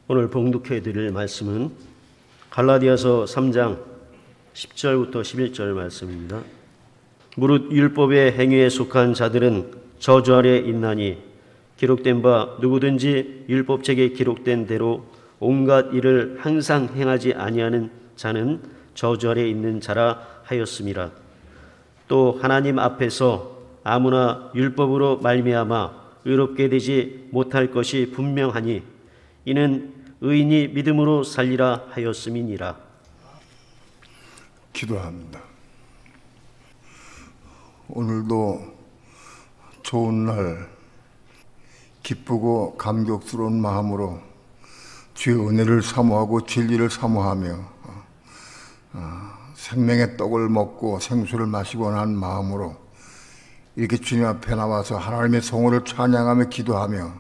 오늘 봉독해 드릴 말씀은 갈라디아서 3장 10절부터 11절 말씀입니다. 무릇 율법의 행위에 속한 자들은 저주 아래 있나니 기록된 바 누구든지 율법책에 기록된 대로 온갖 일을 항상 행하지 아니하는 자는 저주 아래 있는 자라 하였음이라. 또 하나님 앞에서 아무나 율법으로 말미암아 의롭게 되지 못할 것이 분명하니 이는 의인이 믿음으로 살리라 하였음이니라. 기도합니다. 오늘도 좋은 날 기쁘고 감격스러운 마음으로 주의 은혜를 사모하고 진리를 사모하며 생명의 떡을 먹고 생수를 마시고 난 마음으로 이렇게 주님 앞에 나와서 하나님의 성호를 찬양하며 기도하며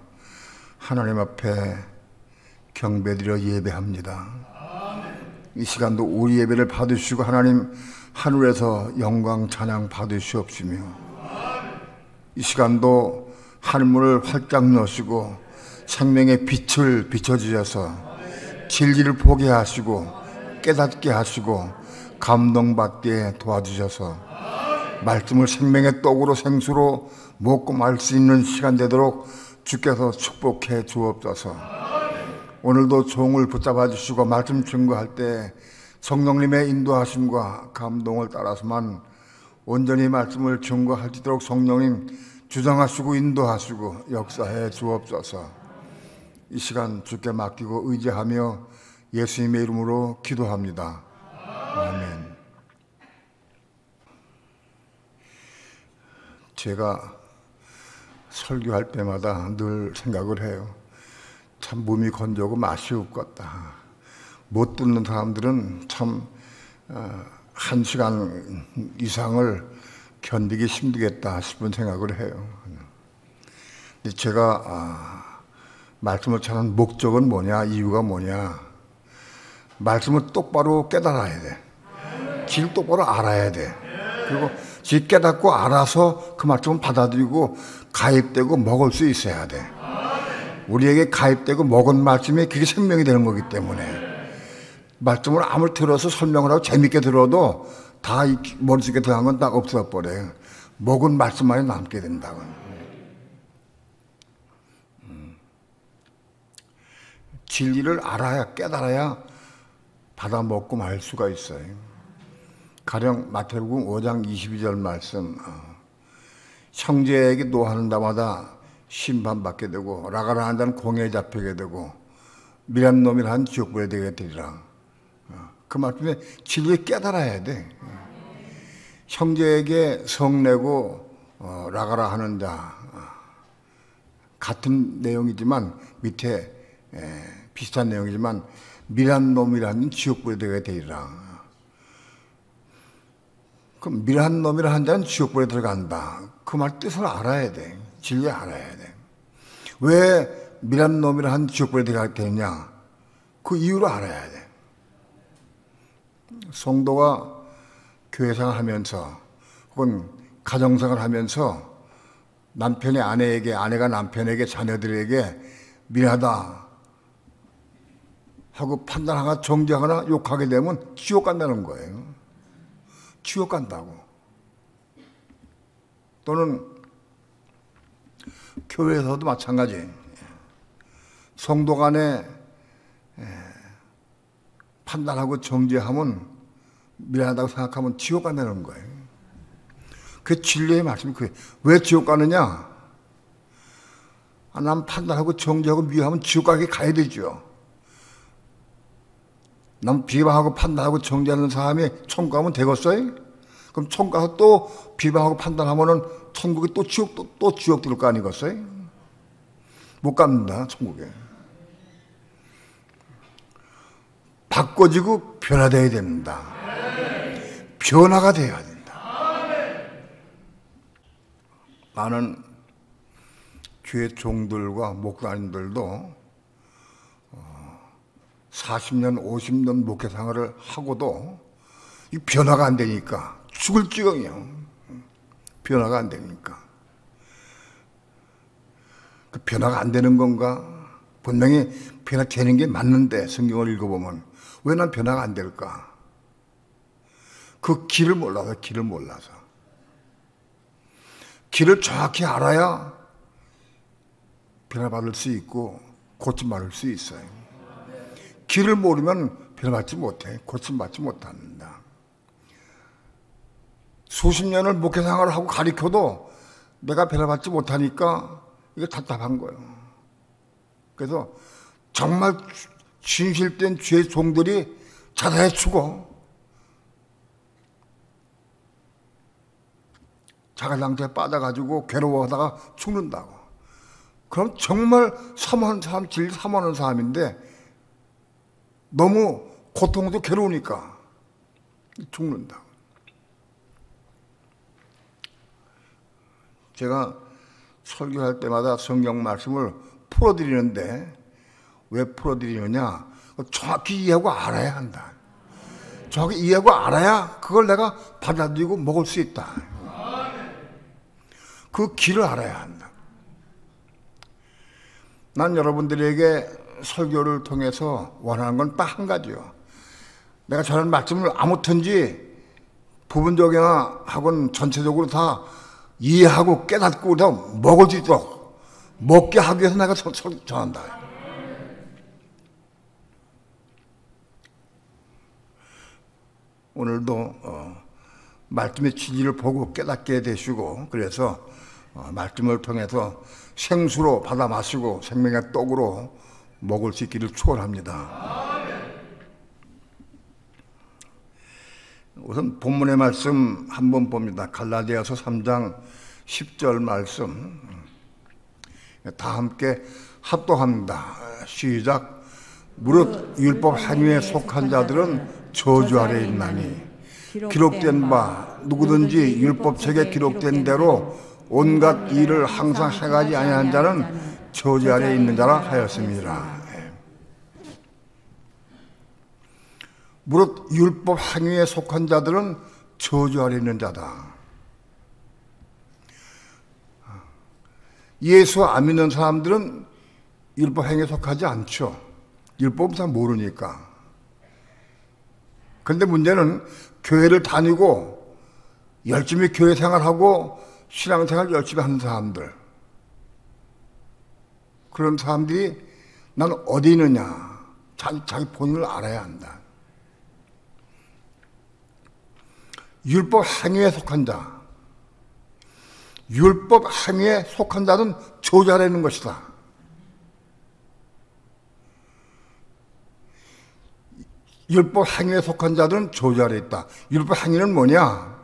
하나님 앞에 경배드려 예배합니다. 이 시간도 우리 예배를 받으시고 하나님 하늘에서 영광 찬양 받으시옵시며 이 시간도 하늘문을 활짝 여시고 생명의 빛을 비춰주셔서 진리를 보게 하시고 깨닫게 하시고 감동받게 도와주셔서 말씀을 생명의 떡으로 생수로 먹고 말 수 있는 시간 되도록 주께서 축복해 주옵소서. 오늘도 종을 붙잡아 주시고 말씀 증거할 때 성령님의 인도하심과 감동을 따라서만 온전히 말씀을 증거할 수 있도록 성령님 주장하시고 인도하시고 역사해 주옵소서. 이 시간 주께 맡기고 의지하며 예수님의 이름으로 기도합니다. 아멘. 제가 설교할 때마다 늘 생각을 해요. 참 몸이 건조하고 맛이 없겠다. 못 듣는 사람들은 참 1시간 이상을 견디기 힘들겠다 싶은 생각을 해요. 제가 말씀을 찾는 목적은 뭐냐, 이유가 뭐냐. 말씀을 똑바로 깨달아야 돼. 질 똑바로 알아야 돼. 그리고 질 깨닫고 알아서 그 말씀을 받아들이고 가입되고 먹을 수 있어야 돼. 우리에게 가입되고 먹은 말씀이 그게 생명이 되는 거기 때문에 말씀을 아무리 들어서 설명을 하고 재밌게 들어도 다 머릿속에 들어간 건 다 없어버려요. 먹은 말씀만이 남게 된다고. 진리를 알아야 깨달아야 받아 먹고 말 수가 있어요. 가령 마태복음 5장 22절 말씀, 형제에게 노하는 자마다 심판받게 되고 라가라 하는 자는 공회에 잡히게 되고 미란 놈이라 한 지옥불에 되게 되리라. 그 말씀에 진리를 깨달아야 돼. 형제에게 성내고 라가라 하는 자, 같은 내용이지만 밑에 비슷한 내용이지만 미란 놈이라는 지옥불에 되게 되리라. 그럼 미란 놈이라 한 자는 지옥불에 들어간다. 그 말 뜻을 알아야 돼. 진리 알아야 돼. 왜 미란 놈이라 한 지옥불에 들어가게 되느냐? 그 이유를 알아야 돼. 성도가 교회생활 하면서 혹은 가정생활 하면서 남편이 아내에게, 아내가 남편에게, 자녀들에게 미안하다 하고 판단하거나 정죄하거나 욕하게 되면 지옥 간다는 거예요. 지옥 간다고. 또는 교회에서도 마찬가지. 성도 간에 판단하고 정죄하면 미안하다고 생각하면 지옥 간다는 거예요. 그 진리의 말씀이 그게 왜 지옥 가느냐? 난 판단하고 정죄하고 미워하면 지옥 가게 가야 되죠. 난 비방하고 판단하고 정죄하는 사람이 천국 가면 되겠어요? 그럼 천국 가서 또 비방하고 판단하면은 천국에 또 지옥 들을 거 아니겠어요? 못 갑니다, 천국에. 바꿔지고 변화되어야 됩니다. 변화가 되어야 된다. 많은 교회 종들과 목사님들도 40년, 50년 목회 생활을 하고도 이 변화가 안 되니까 죽을 지경이요. 변화가 안 되니까. 그 변화가 안 되는 건가? 분명히 변화되는 게 맞는데 성경을 읽어보면 왜 난 변화가 안 될까? 그 길을 몰라서 길을 정확히 알아야 변화받을 수 있고 고침받을 수 있어요. 길을 모르면 변화받지 못해. 고침받지 못한다. 수십 년을 목회생활을 하고 가르쳐도 내가 변화받지 못하니까 이게 답답한 거예요. 그래서 정말 진실된 주의 종들이 자살해 죽어. 자가 상태에 빠져가지고 괴로워하다가 죽는다고. 그럼 정말 사모하는 사람, 진리 사모하는 사람인데 너무 고통도 괴로우니까 죽는다. 제가 설교할 때마다 성경 말씀을 풀어드리는데 왜 풀어드리느냐? 정확히 이해하고 알아야 한다. 정확히 이해하고 알아야 그걸 내가 받아들이고 먹을 수 있다. 그 길을 알아야 한다. 난 여러분들에게 설교를 통해서 원하는 건 딱 한 가지요. 내가 전하는 말씀을 아무튼지 부분적이나 하고는 전체적으로 다 이해하고 깨닫고 다 먹을 수 있도록 먹게 하기 위해서 내가 전한다. 오늘도 말씀의 진리를 보고 깨닫게 되시고 그래서 말씀을 통해서 생수로 받아 마시고 생명의 떡으로 먹을 수 있기를 축원합니다. 우선 본문의 말씀 한번 봅니다. 갈라디아서 3장 10절 말씀 다 함께 합독합니다. 시작. 무릇 율법 행위에 속한 자들은 저주 아래 있나니 기록된 바 누구든지 율법책에 기록된 대로 온갖 일을 항상 행하지 아니한 자는 저주 아래 있는 자라 하였습니다. 무릇 율법 행위에 속한 자들은 저주 아래 있는 자다. 예수 안 믿는 사람들은 율법 행위에 속하지 않죠. 율법은 잘 모르니까. 그런데 문제는 교회를 다니고 열심히 교회 생활하고 신앙생활 열심히 하는 사람들, 그런 사람들이 난 어디 있느냐, 자기 본인을 알아야 한다. 율법 행위에 속한 자, 율법 행위에 속한 자는 저주 아래 있는 것이다. 율법 행위에 속한 자들은 저주 아래 있다. 율법 행위는 뭐냐?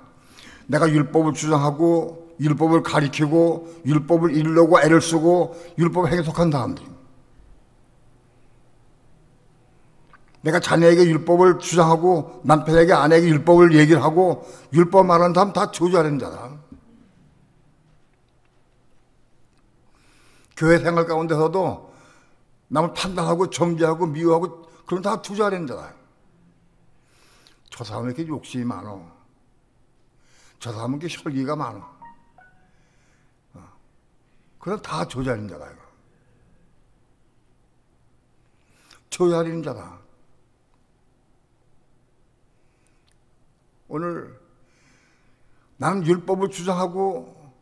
내가 율법을 주장하고 율법을 가리키고 율법을 이루려고 애를 쓰고 율법 행위에 속한 사람들. 내가 자녀에게 율법을 주장하고 남편에게 아내에게 율법을 얘기를 하고 율법 말하는 사람 다 저주 아래 있는 자다. 교회 생활 가운데서도 남을 판단하고 정죄하고 미워하고 그런 다 저주 아래 있는 자다. 저 사람은 이렇게 욕심이 많어. 저 사람은 이렇게 혈기가 많어. 그건 다 저주 아래 있는 자다. 저주 아래 있는 자다. 오늘 나는 율법을 주장하고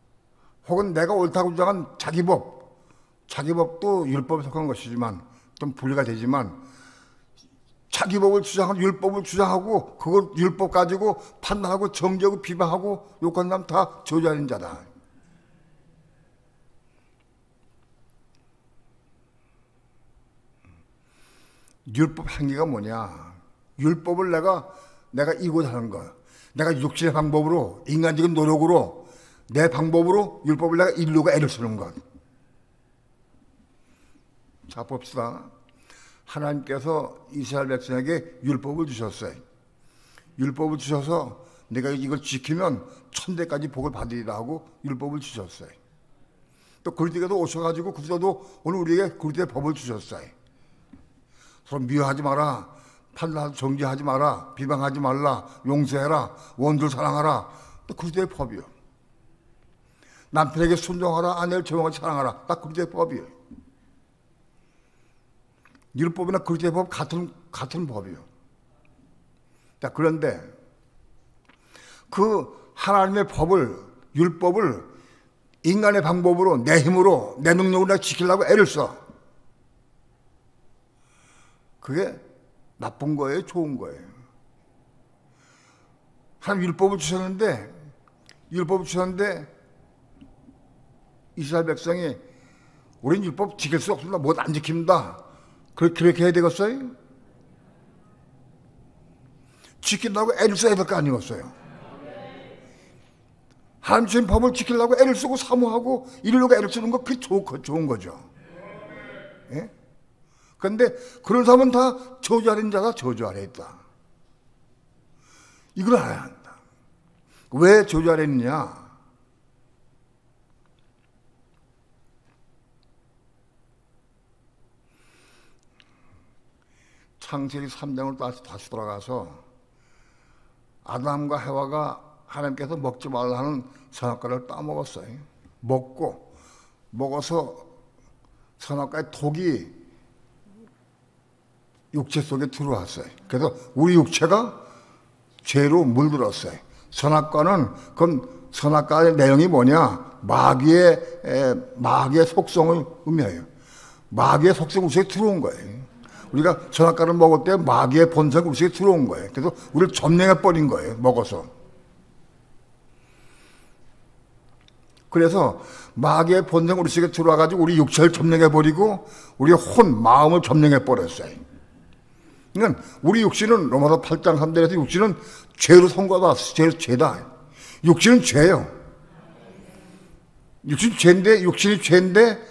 혹은 내가 옳다고 주장한 자기 법도 율법에 속한 것이지만 좀 분리가 되지만 자기 법을 주장하고 율법을 주장하고 그걸 율법 가지고 판단하고 정죄하고 비방하고 욕하는 사람 다 저주 아래 있는 자다. 율법 행위가 뭐냐? 율법을 내가 이고자 하는 거. 내가 육신의 방법으로 인간적인 노력으로 내 방법으로 율법을 내가 이루려고 애를 쓰는 것. 자 봅시다. 하나님께서 이스라엘 백성에게 율법을 주셨어요. 율법을 주셔서 내가 이걸 지키면 천대까지 복을 받으리라 하고 율법을 주셨어요. 또 그리스도께서 오셔가지고 그리스도도 오늘 우리에게 그리스도의 법을 주셨어요. 서로 미워하지 마라, 판단하지 정죄하지 마라, 비방하지 말라, 용서해라, 원수를 사랑하라. 또 그리스도의 법이요. 남편에게 순종하라, 아내를 정확히 사랑하라. 딱 그리스도의 법이요. 율법이나 그리스도의 법 같은 법이요. 자, 그런데 그 하나님의 법을, 율법을 인간의 방법으로, 내 힘으로, 내 능력으로 지키려고 애를 써. 그게 나쁜 거예요, 좋은 거예요? 하나님 율법을 주셨는데 이스라엘 백성이 우린 율법 지킬 수 없습니다. 못 안 지킵니다. 그렇게 해야 되겠어요? 지킨다고 애를 써야 될 거 아니겠어요? 하나님 주신 법을 지키려고 애를 쓰고 사모하고 이러려고 애를 쓰는 거 그게 좋은 거죠. 예? 그런데 그런 사람은 다 저주 아래 있는 자다, 저주 아래 있다. 이걸 알아야 한다. 왜 저주 아래 있느냐? 창세기 3장으로 다시 돌아가서 아담과 해와가 하나님께서 먹지 말라 하는 선악과를 따먹었어요. 먹어서 선악과의 독이 육체 속에 들어왔어요. 그래서 우리 육체가 죄로 물들었어요. 선악과의 내용이 뭐냐? 마귀의 속성을 의미해요. 마귀의 속성이 우리 속에 들어온 거예요. 우리가 선악과를 먹을 때 마귀의 본성이 우리 속에 들어온 거예요. 그래서 우리를 점령해버린 거예요. 먹어서. 그래서 마귀의 본성이 우리 속에 들어와가지고 우리 육체를 점령해버리고 우리의 마음을 점령해버렸어요. 그러니까 우리 육신은 로마서 8장 3절에서 육신은 죄로 선고받아. 죄다. 육신은 죄예요. 육신이 죄인데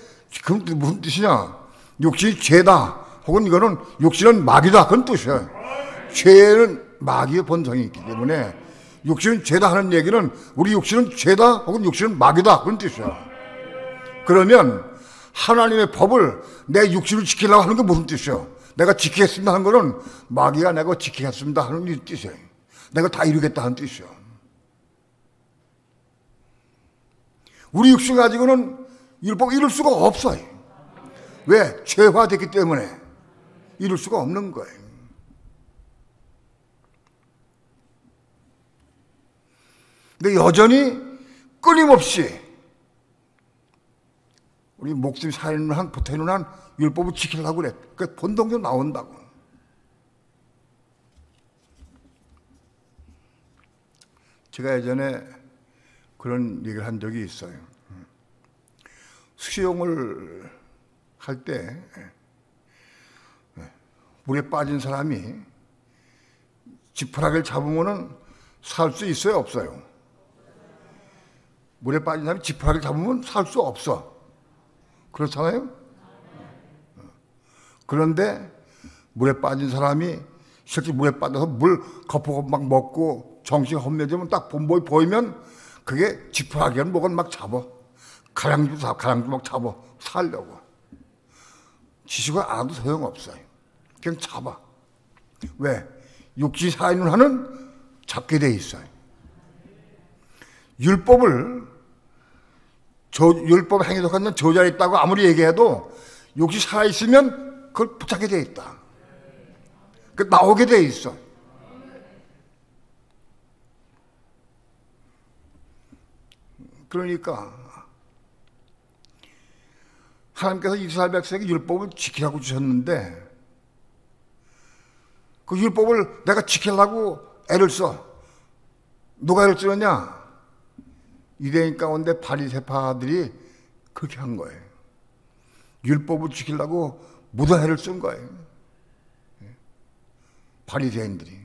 그럼 무슨 뜻이냐? 육신이 죄다. 혹은 이거는 육신은 마귀다. 그런 뜻이에요. 죄는 마귀의 본성이 있기 때문에 육신은 죄다 하는 얘기는 우리 육신은 죄다 혹은 육신은 마귀다. 그런 뜻이에요. 그러면 하나님의 법을 내 육신을 지키려고 하는 게 무슨 뜻이에요? 내가 지키겠습니다 하는 거는 마귀가 내가 지키겠습니다 하는 뜻이에요. 내가 다 이루겠다 하는 뜻이에요. 우리 육신 가지고는 율법 이룰 수가 없어요. 왜? 죄화됐기 때문에 이룰 수가 없는 거예요. 근데 여전히 끊임없이 우리 목숨이 살인을 한, 보태는 한 율법을 지키려고 그래. 그 본동도 나온다고. 제가 예전에 그런 얘기를 한 적이 있어요. 수영을 할 때 물에 빠진 사람이 지푸라기를 잡으면은 살 수 있어요, 없어요? 물에 빠진 사람이 지푸라기를 잡으면 살 수 없어. 그렇잖아요? 그런데 물에 빠진 사람이 실제 물에 빠져서 물 거푸고 막 먹고 정신이 혼미해지면 딱 보이면 그게 지푸라기는 뭐건 막 잡아. 가랑주 막 잡아. 살려고. 지식을 알아도 소용없어요. 그냥 잡아. 왜? 육지 사인을 하는 잡게 돼 있어요. 율법에 행위에 속한 저주가 있다고 아무리 얘기해도 육지 살아있으면 그걸 붙잡게 돼 있다. 그 나오게 돼 있어. 그러니까 하나님께서 이스라엘 백성에게 율법을 지키라고 주셨는데 그 율법을 내가 지키려고 애를 써. 누가 애를 쓰느냐? 유대인 가운데 바리새파들이 그렇게 한 거예요. 율법을 지키려고 무단 애를 쓴 거예요. 바리새인들이.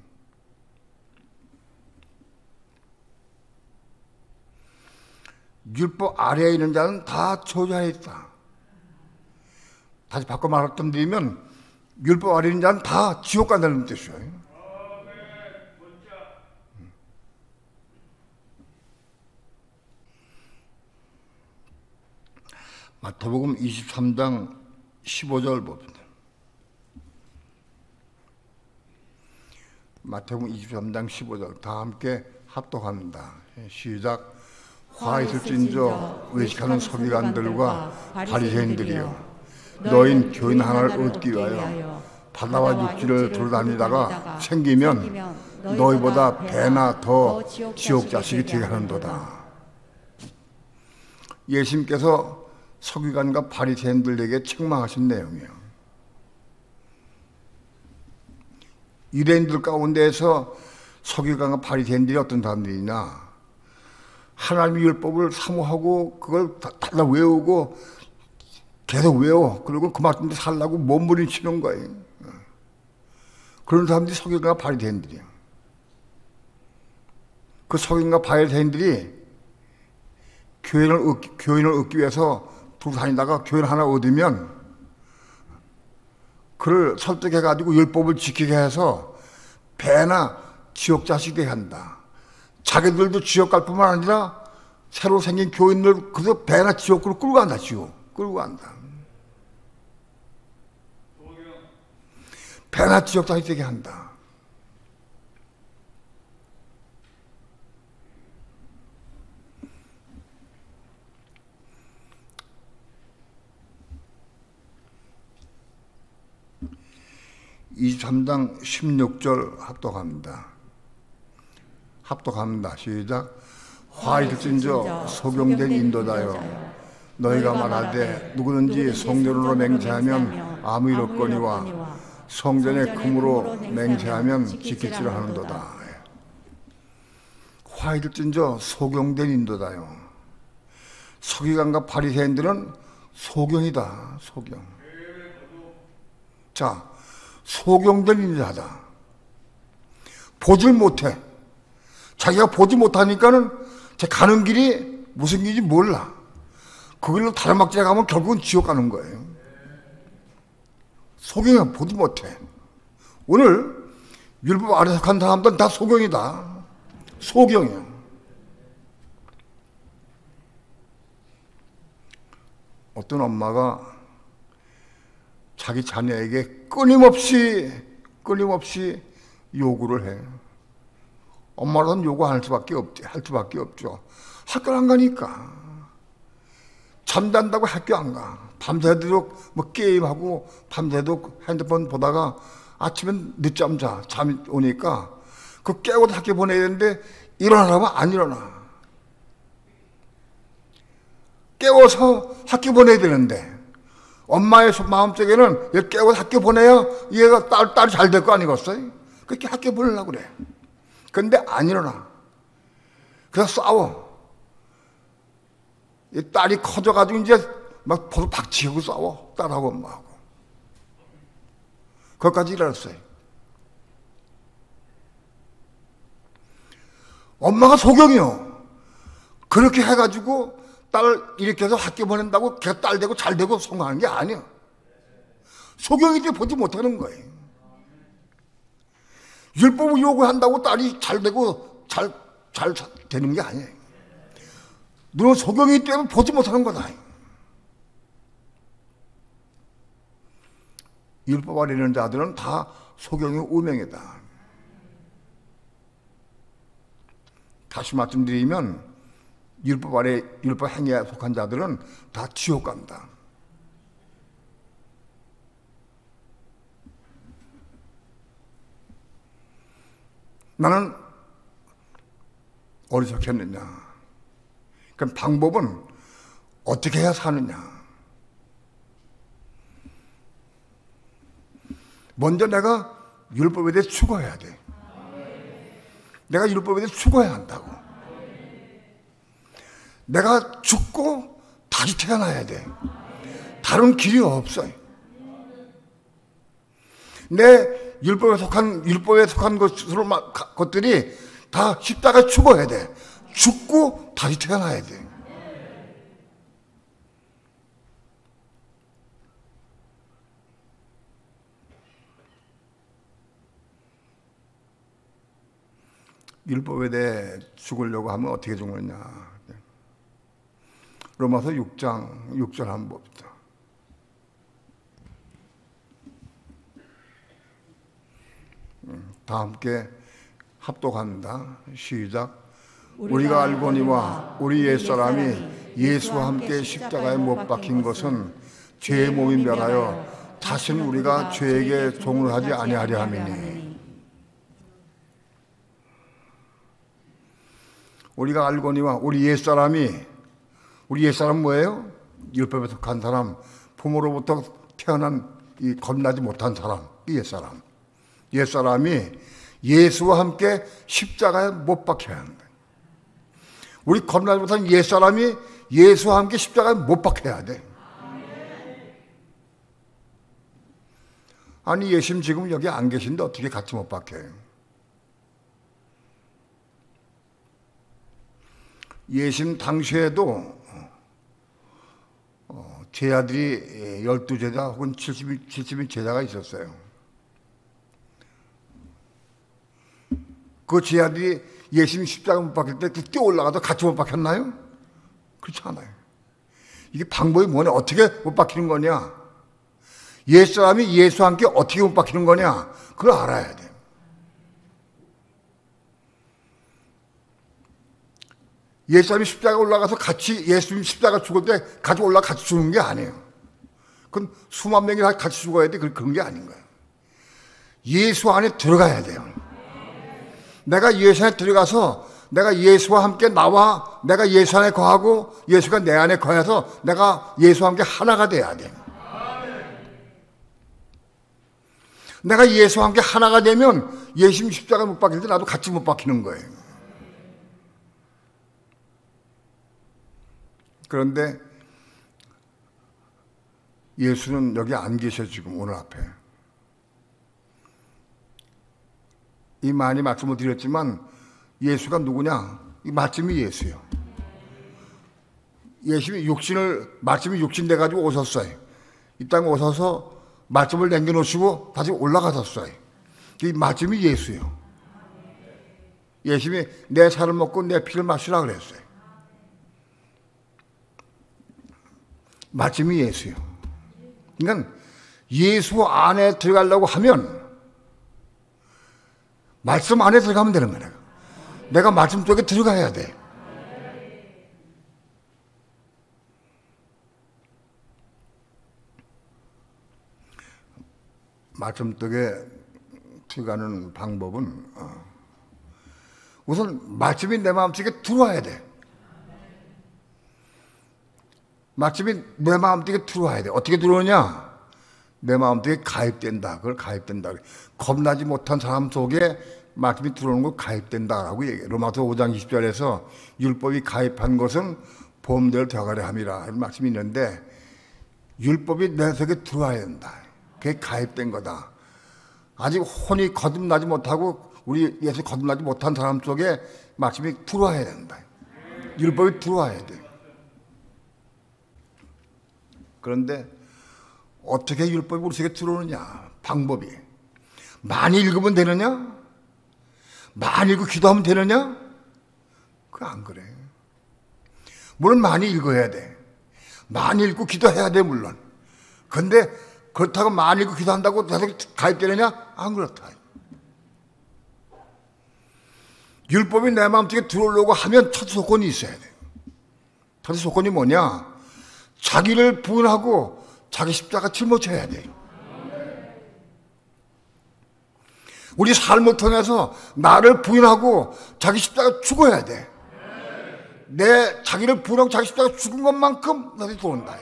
율법 아래에 있는 자는 다 저주하에 있다. 다시 바꿔 말씀드리면 율법 아래에 있는 자는 다 지옥 간다는 뜻이에요. 마태복음 23장 15절 봅니다. 마태복음 23장 15절 다 함께 합독합니다. 시작. 화 있을진저 외식하는 서기관들과 바리새인들이여 너희는 교인 하나를 얻기 위하여 바다와 육지를 돌아다니다가 생기면 너희보다 배나 더 지옥 자식이 되게 하는도다. 예수님께서 서기관과 바리새인들에게 책망하신 내용이에요. 유대인들 가운데에서 서기관과 바리새인들이 어떤 사람들이냐, 하나님의 율법을 사모하고 그걸 다 외우고 계속 외워, 그리고 그 말씀대로 살라고 몸부림치는 거예요. 그런 사람들이 서기관과 바리새인들이에요. 그 서기관과 바리새인들이 교인을 얻기 위해서 돌아다니다가 교인 하나 얻으면 그를 설득해가지고 율법을 지키게 해서 배나 지옥 자식이 되게 한다. 자기들도 지옥 갈 뿐만 아니라 새로 생긴 교인들 그래서 배나 지옥으로 끌고 간다. 지옥 끌고 간다. 배나 지옥 자식이 되게 한다. (23장) 16절 합독합니다. 시작. 화일진저 소경된 인도자여, 너희가 말하되 누구든지 성전으로 맹세하면 아무 일 없거니와 성전의 금으로 맹세하면 지킬지라 하는도다. 화일진저 소경된 인도자여. 서기관과 바리새인들은 소경이다. 소경. 자, 소경된 인자다. 보질 못해. 자기가 보지 못하니까는 제 가는 길이 무슨 길인지 몰라. 그 길로 다른 막지에 가면 결국은 지옥 가는 거예요. 소경이야. 보지 못해. 오늘 율법 아래 속한 사람들은 다 소경이다. 소경이야. 어떤 엄마가 자기 자녀에게 끊임없이 요구를 해. 엄마로는 요구 할 수밖에 없죠. 학교를 안 가니까. 잠잔다고 학교 안 가. 밤새도록 뭐 게임하고 밤새도록 핸드폰 보다가 아침엔 늦잠 자. 잠이 오니까 그 깨고도 학교 보내야 되는데 일어나라면 안 일어나. 깨워서 학교 보내야 되는데 엄마의 마음속에는 얘 깨고 학교 보내야 얘가 딸이 잘 될 거 아니겠어요? 그렇게 학교 보내려고 그래. 근데 안 일어나. 그래서 싸워. 이 딸이 커져가지고 이제 막 서로 박치고 싸워. 딸하고 엄마하고. 거기까지 일어났어요. 엄마가 소경이요. 그렇게 해가지고 딸을 이렇게 해서 학교 보낸다고 걔 딸 되고 잘 되고 성공하는 게 아니야. 소경이들 보지 못하는 거예요. 율법을 요구한다고 딸이 잘 되고 잘 되는 게 아니에요. 너는 소경이기 때문에 보지 못하는 거다. 율법 아래 있는 자들은 다 소경의 우명이다. 다시 말씀드리면 율법 아래 율법 행위에 속한 자들은 다 지옥 간다. 나는 어리석했느냐? 그럼 방법은 어떻게 해야 사느냐? 먼저 내가 율법에 대해 추구해야 돼. 내가 율법에 대해 추구해야 한다고. 내가 죽고 다시 태어나야 돼. 다른 길이 없어요. 내 율법에 속한 것들이 다 십자가에 죽어야 돼. 죽고 다시 태어나야 돼. 율법에 대해 죽으려고 하면 어떻게 죽느냐? 로마서 6장 6절 한번 봅시다. 다 함께 합독합니다. 시작. 우리가 알거니와 우리 옛사람이 예수와 함께 십자가에 못 박힌 것은 죄의 몸이 멸하여 다시는 우리가 죄에게 종을 하지 아니하려 함이니. 우리가 알거니와 우리 옛사람은 뭐예요? 율법에 속한 사람, 부모로부터 태어난 이 겁나지 못한 사람, 이 옛사람. 옛사람이 예수와 함께 십자가에 못 박혀야 하는 거예요. 우리 겁나지 못한 옛사람이 예수와 함께 십자가에 못 박혀야 돼. 아니, 예수님 지금 여기 안 계신데 어떻게 같이 못 박혀요? 예수님 당시에도 제자들이 12제자 혹은 70인 제자가 있었어요. 그 제자들이 예수님 십자가 못 박힐 때 뛰어 올라가서 같이 못 박혔나요? 그렇지 않아요. 이게 방법이 뭐냐? 어떻게 못 박히는 거냐? 옛사람이 예수와 함께 어떻게 못 박히는 거냐? 그걸 알아야 돼. 옛사람이 십자가 올라가서 같이 예수님 십자가 죽을 때 같이 올라가 같이 죽는 게 아니에요. 그건 수만 명이 같이 죽어야 돼. 그런 게 아닌 거예요. 예수 안에 들어가야 돼요. 내가 예수 안에 들어가서 내가 예수와 함께 나와 내가 예수 안에 거하고 예수가 내 안에 거해서 내가 예수와 함께 하나가 돼야 돼. 내가 예수와 함께 하나가 되면 예수님 십자가 못 박힐 때 나도 같이 못 박히는 거예요. 그런데 예수는 여기 안 계셔 지금 오늘 앞에. 이 많이 말씀을 드렸지만 예수가 누구냐? 이 말씀이 예수예요. 예수님이 말씀이 육신 돼가지고 오셨어요. 이 땅에 오셔서 말씀을 남겨놓으시고 다시 올라가셨어요. 이 말씀이 예수예요. 예수님이 내 살을 먹고 내 피를 마시라 그랬어요. 말씀이 예수예요. 그러니까 예수 안에 들어가려고 하면 말씀 안에 들어가면 되는 거예요. 내가 말씀 속에 들어가야 돼. 말씀 속에 들어가는 방법은 우선 말씀이 내 마음속에 들어와야 돼. 말씀이 내 마음속에 들어와야 돼. 어떻게 들어오냐? 내 마음속에 가입된다. 그걸 가입된다. 겁나지 못한 사람 속에 말씀이 들어오는 걸 가입된다라고 얘기해요. 로마서 5장 20절에서 율법이 가입한 것은 보험대로 되어가려 함이라 이런 말씀이 있는데 율법이 내 속에 들어와야 된다. 그게 가입된 거다. 아직 혼이 거듭나지 못하고 우리 예수 거듭나지 못한 사람 속에 말씀이 들어와야 된다. 율법이 들어와야 돼. 그런데 어떻게 율법이 우리 속에 들어오느냐? 방법이. 많이 읽으면 되느냐? 많이 읽고 기도하면 되느냐? 그거 안 그래. 물론 많이 읽어야 돼. 많이 읽고 기도해야 돼, 물론. 그런데 그렇다고 많이 읽고 기도한다고 계속 가입되느냐? 안 그렇다. 율법이 내 마음속에 들어오려고 하면 첫 조건이 있어야 돼. 첫 조건이 뭐냐? 자기를 부인하고 자기 십자가 짊어져야 돼. 우리 삶을 통해서 나를 부인하고 자기 십자가 죽어야 돼. 내 자기를 부인하고 자기 십자가 죽은 것만큼 나한테 들어온다.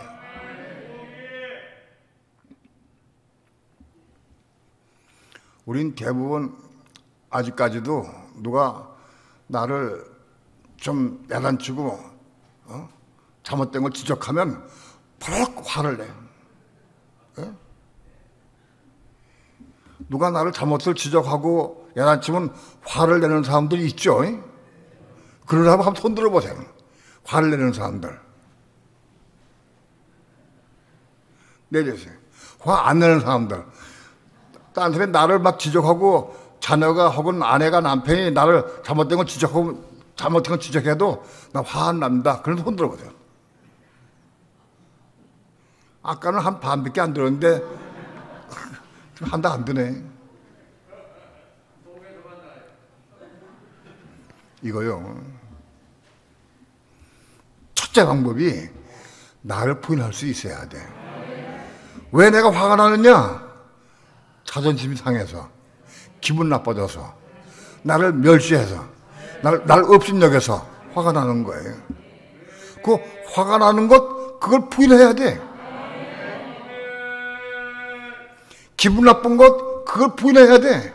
우린 대부분 아직까지도 누가 나를 좀 야단치고 잘못된 걸 지적하면 바로 화를 내. 누가 나를 잘못을 지적하고 야단치면 화를 내는 사람들이 있죠. 그런 사람 한번 손 들어보세요. 화를 내는 사람들. 내주세요. 화 안 내는 사람들. 딴 사람이 나를 막 지적하고 자녀가 혹은 아내가 남편이 나를 잘못된 걸 지적하고 잘못된 걸 지적해도 나 화 안 납니다. 그런 손 들어보세요. 아까는 한 반밖에 안 들었는데 한다 안 드네. 이거요. 첫째 방법이 나를 부인할 수 있어야 돼. 왜 내가 화가 나느냐? 자존심이 상해서, 기분 나빠져서, 나를 멸시해서, 날 업신여겨서 화가 나는 거예요. 그 화가 나는 것, 그걸 부인해야 돼. 기분 나쁜 것, 그걸 부인해야 돼.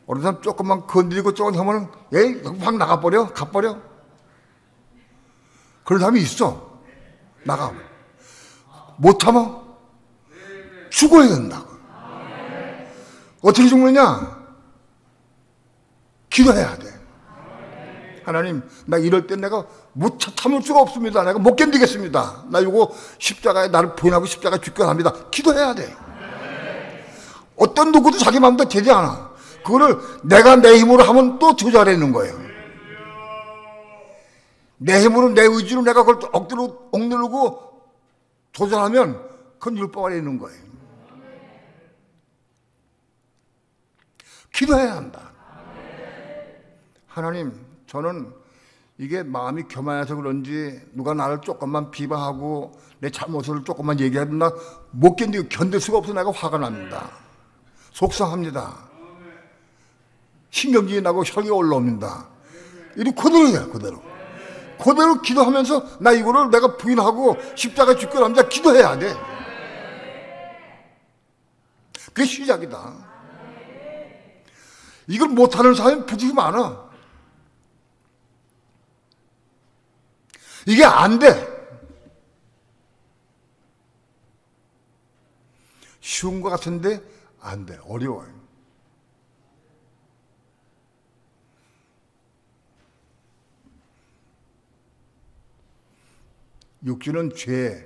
어느 사람 조금만 건드리고 조금 하면, 에이, 확 나가버려? 가버려? 그런 사람이 있어. 나가. 못 참아? 죽어야 된다고. 어떻게 죽느냐? 기도해야 돼. 하나님, 나 이럴 땐 내가 못 참을 수가 없습니다. 내가 못 견디겠습니다. 나 이거 십자가에 나를 부인하고 십자가에 죽게 합니다. 기도해야 돼. 어떤 누구도 자기 마음대로 되지 않아. 그거를 내가 내 힘으로 하면 또 조절하는 거예요. 내 힘으로, 내 의지로 내가 그걸 억지로 억누르고 조절하면 그건 율법 아래 있는 거예요. 기도해야 한다. 하나님, 저는 이게 마음이 교만해서 그런지 누가 나를 조금만 비방하고 내 잘못을 조금만 얘기하면 못 견디고 견딜 수가 없어. 내가 화가 납니다. 속상합니다. 신경질이 나고 혈기가 올라옵니다. 이리 그대로야, 그대로. 그대로 기도하면서 나 이거를 내가 부인하고 십자가에 죽게 합니다. 기도해야 돼. 그게 시작이다. 이걸 못하는 사람이 부지기 많아. 이게 안 돼. 쉬운 것 같은데 안 돼. 어려워요. 육신은 죄,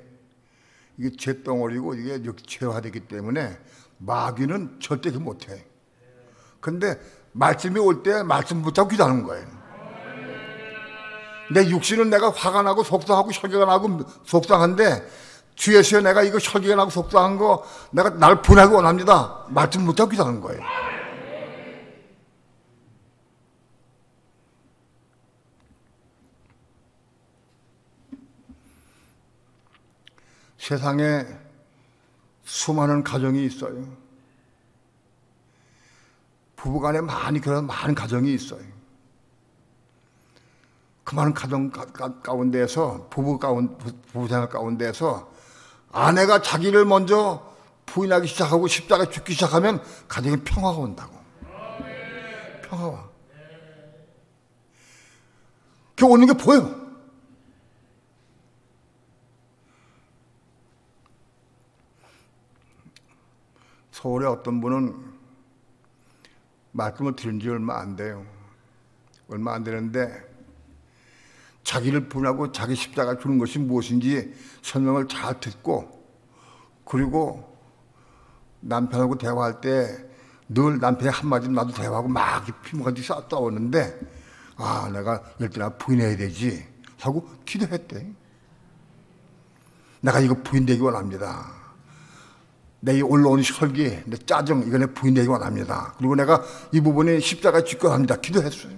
이게 죄덩어리고 이게 죄화되기 때문에 마귀는 절대 못해. 근데 말씀이 올 때 말씀 붙잡고 기도하는 거예요. 내 육신은 내가 화가 나고 속상하고 혈기가 나고 속상한데 주 예수에 내가 이거 혈기가 나고 속상한 거 내가 날 분하기 원합니다. 말씀 붙잡고 기도하는 거예요. 세상에 수많은 가정이 있어요. 부부간에 많이 결혼한 많은 가정이 있어요. 그 많은 가정 가운데에서 부부생활 가운데에서 아내가 자기를 먼저 부인하기 시작하고 십자가에 죽기 시작하면 가정에 평화가 온다고. 평화가. 그게 오는 게 보여. 서울에 어떤 분은 말씀을 들은 지 얼마 안 돼요. 얼마 안 되는데 자기를 분하고 자기 십자가 주는 것이 무엇인지 설명을 잘 듣고 그리고 남편하고 대화할 때 늘 남편이 한마디 나도 대화하고 막 피부까지 싸우는데 아 내가 이럴 때 나 부인해야 되지 하고 기도했대. 내가 이거 부인되기 원합니다. 내 올라오는 혈기, 내 짜증 이거 내 부인되기 원합니다. 그리고 내가 이 부분에 십자가에 죽게 합니다. 기도했어요.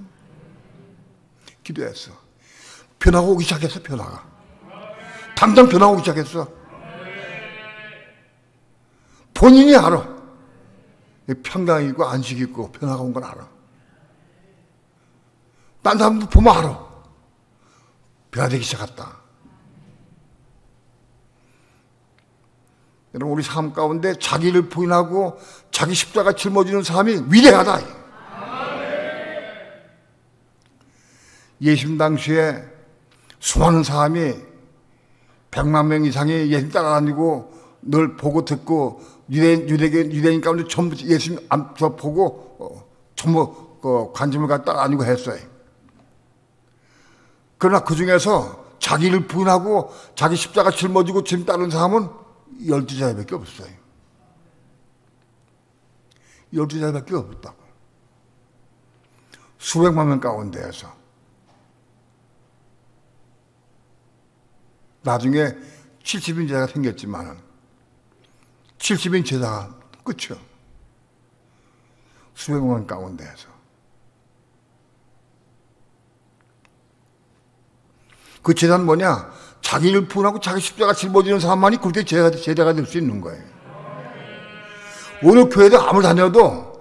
기도했어. 변화가 오기 시작했어. 변화가. 당장 변화가 오기 시작했어. 본인이 알아. 평강이 있고 안식이 있고 변화가 온 걸 알아. 딴 사람도 보면 알아. 변화되기 시작했다. 여러분 우리 삶 가운데 자기를 부인하고 자기 십자가 짊어지는 사람이 위대하다. 예수님 당시에 수많은 사람이 100만 명 이상이 예수님 따라다니고 늘 보고 듣고 유대인 가운데 전부 예수님 앞서 보고 전부 관심을 갖다 따라다니고 했어요. 그러나 그 중에서 자기를 부인하고 자기 십자가 짊어지고 주님 따르는 사람은 12자리밖에 없어요. 12자리밖에 없다고. 수백만 명 가운데에서. 나중에 70인 제자가 생겼지만은 70인 제자가 끝이요. 수백만 명 가운데에서. 그 제단 뭐냐? 자기를 부인하고 자기 십자가 짊어지는 사람만이 그렇게 제자가 될 수 있는 거예요. 오늘 교회에 아무리 다녀도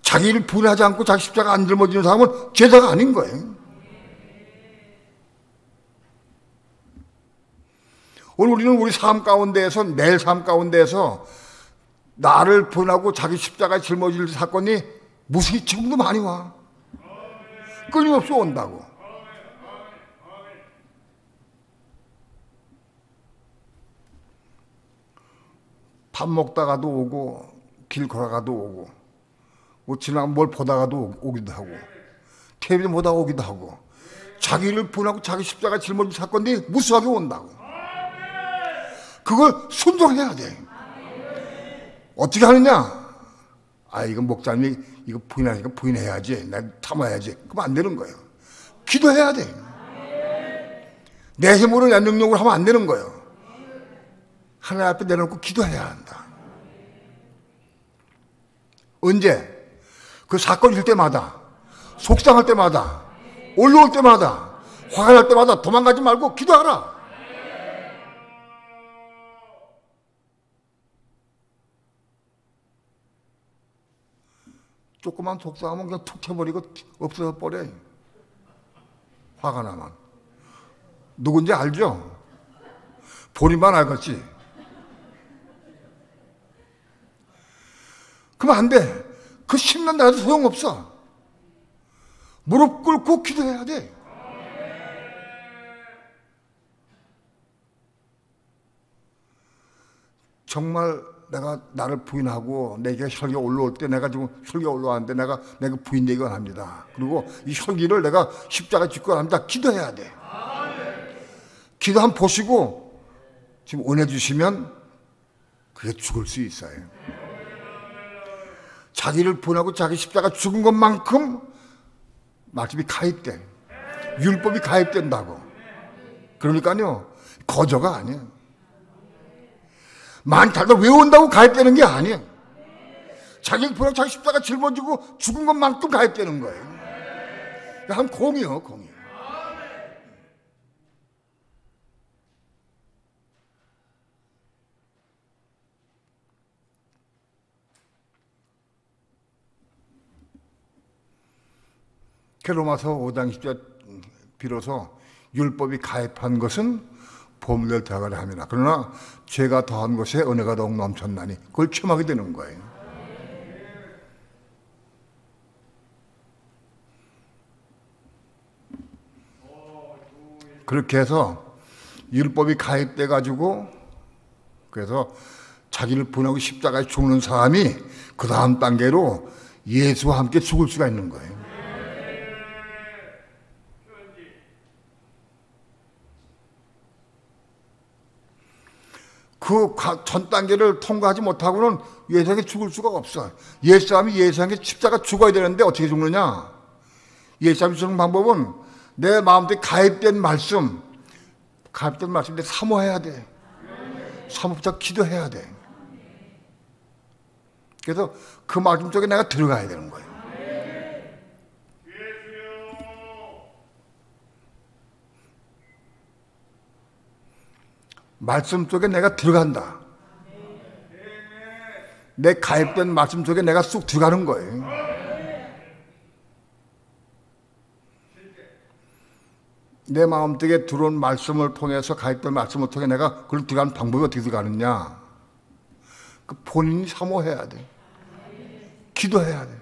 자기를 부인하지 않고 자기 십자가 안 짊어지는 사람은 제자가 아닌 거예요. 오늘 우리는 우리 삶 가운데에서, 매일 삶 가운데에서 나를 부인하고 자기 십자가 짊어질 사건이 무수히 지금도 많이 와. 끊임없이 온다고. 밥 먹다가도 오고, 길 걸어가도 오고, 뭐 지나가 뭘 보다가도 오기도 하고, 텔레비전 보다가 오기도 하고, 자기를 부인하고 자기 십자가 짊어질 사건이 무수하게 온다고. 그걸 순종해야 돼. 어떻게 하느냐? 아, 이건 목사님이 이거 부인하니까 부인해야지. 난 참아야지. 그럼 안 되는 거예요. 기도해야 돼. 내 힘으로, 내 능력으로 하면 안 되는 거예요. 하나님 앞에 내놓고 기도해야 한다. 언제? 그 사건이 있을 때마다, 속상할 때마다, 올라올 때마다, 화가 날 때마다 도망가지 말고 기도하라. 조그만 속상하면 그냥 툭 쳐버리고 없어져 버려요. 화가 나면. 누군지 알죠? 본인만 알겠지. 그러면 안 돼. 그 10년 나도 소용없어. 무릎 꿇고 기도해야 돼. 정말 내가 나를 부인하고 내게 혈기가 올라올 때, 내가 지금 혈기가 올라왔는데 내가 부인되기 원합니다. 그리고 이 혈기를 내가 십자가에 짓고 합니다. 기도해야 돼. 기도 한번 보시고 지금 원해주시면 그게 죽을 수 있어요. 자기를 부인하고 자기 십자가 죽은 것만큼 말씀이 가입돼. 율법이 가입된다고. 그러니까요, 거저가 아니에요. 많다고 외운다고 가입되는 게 아니에요. 자기를 부인하고 자기 십자가 짊어지고 죽은 것만큼 가입되는 거예요. 한 공이요, 공이. 로마서 5장 10절 비로소 율법이 가입한 것은 보물을 더하게 합니다. 그러나 죄가 더한 것에 은혜가 더욱 넘쳤나니 그걸 체험하게 되는 거예요. 그렇게 해서 율법이 가입돼 가지고 그래서 자기를 부인하고 십자가에 죽는 사람이 그 다음 단계로 예수와 함께 죽을 수가 있는 거예요. 그 전 단계를 통과하지 못하고는 예수에게 죽을 수가 없어. 예수님이 예수에게 십자가 죽어야 되는데 어떻게 죽느냐? 예수님이 죽는 방법은 내 마음속에 가입된 말씀인데 사모해야 돼. 사모부터 기도해야 돼. 그래서 그 말씀 속에 내가 들어가야 되는 거예요. 말씀 속에 내가 들어간다. 내 가입된 말씀 속에 내가 쑥 들어가는 거예요. 내 마음 속에 들어온 말씀을 통해서, 가입된 말씀을 통해 내가 그걸 들어가는 방법이 어떻게 들어가느냐? 그 본인이 사모해야 돼. 기도해야 돼.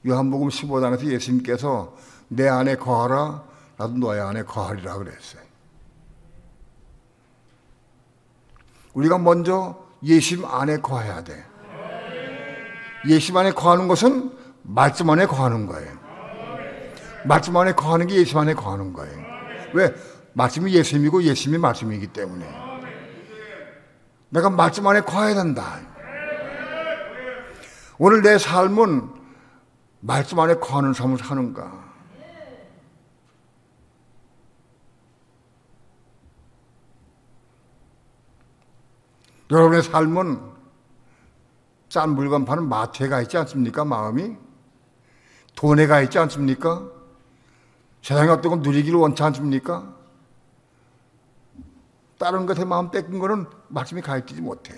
요한복음 15장에서 예수님께서 내 안에 거하라, 나도 너의 안에 거하리라 그랬어요. 우리가 먼저 예수님 안에 거해야 돼. 예수님 안에 거하는 것은 말씀 안에 거하는 거예요. 말씀 안에 거하는 게 예수님 안에 거하는 거예요. 왜? 말씀이 예수님이고 예수님이 말씀이기 때문에. 내가 말씀 안에 거해야 된다. 오늘 내 삶은 말씀 안에 거하는 삶을 사는가? 여러분의 삶은 싼 물건 파는 마트에 가 있지 않습니까? 마음이 돈에 가 있지 않습니까? 세상에 어떤 건 누리기를 원치 않습니까? 다른 것에 마음 뺏긴 거는 말씀이 가 있지 못해.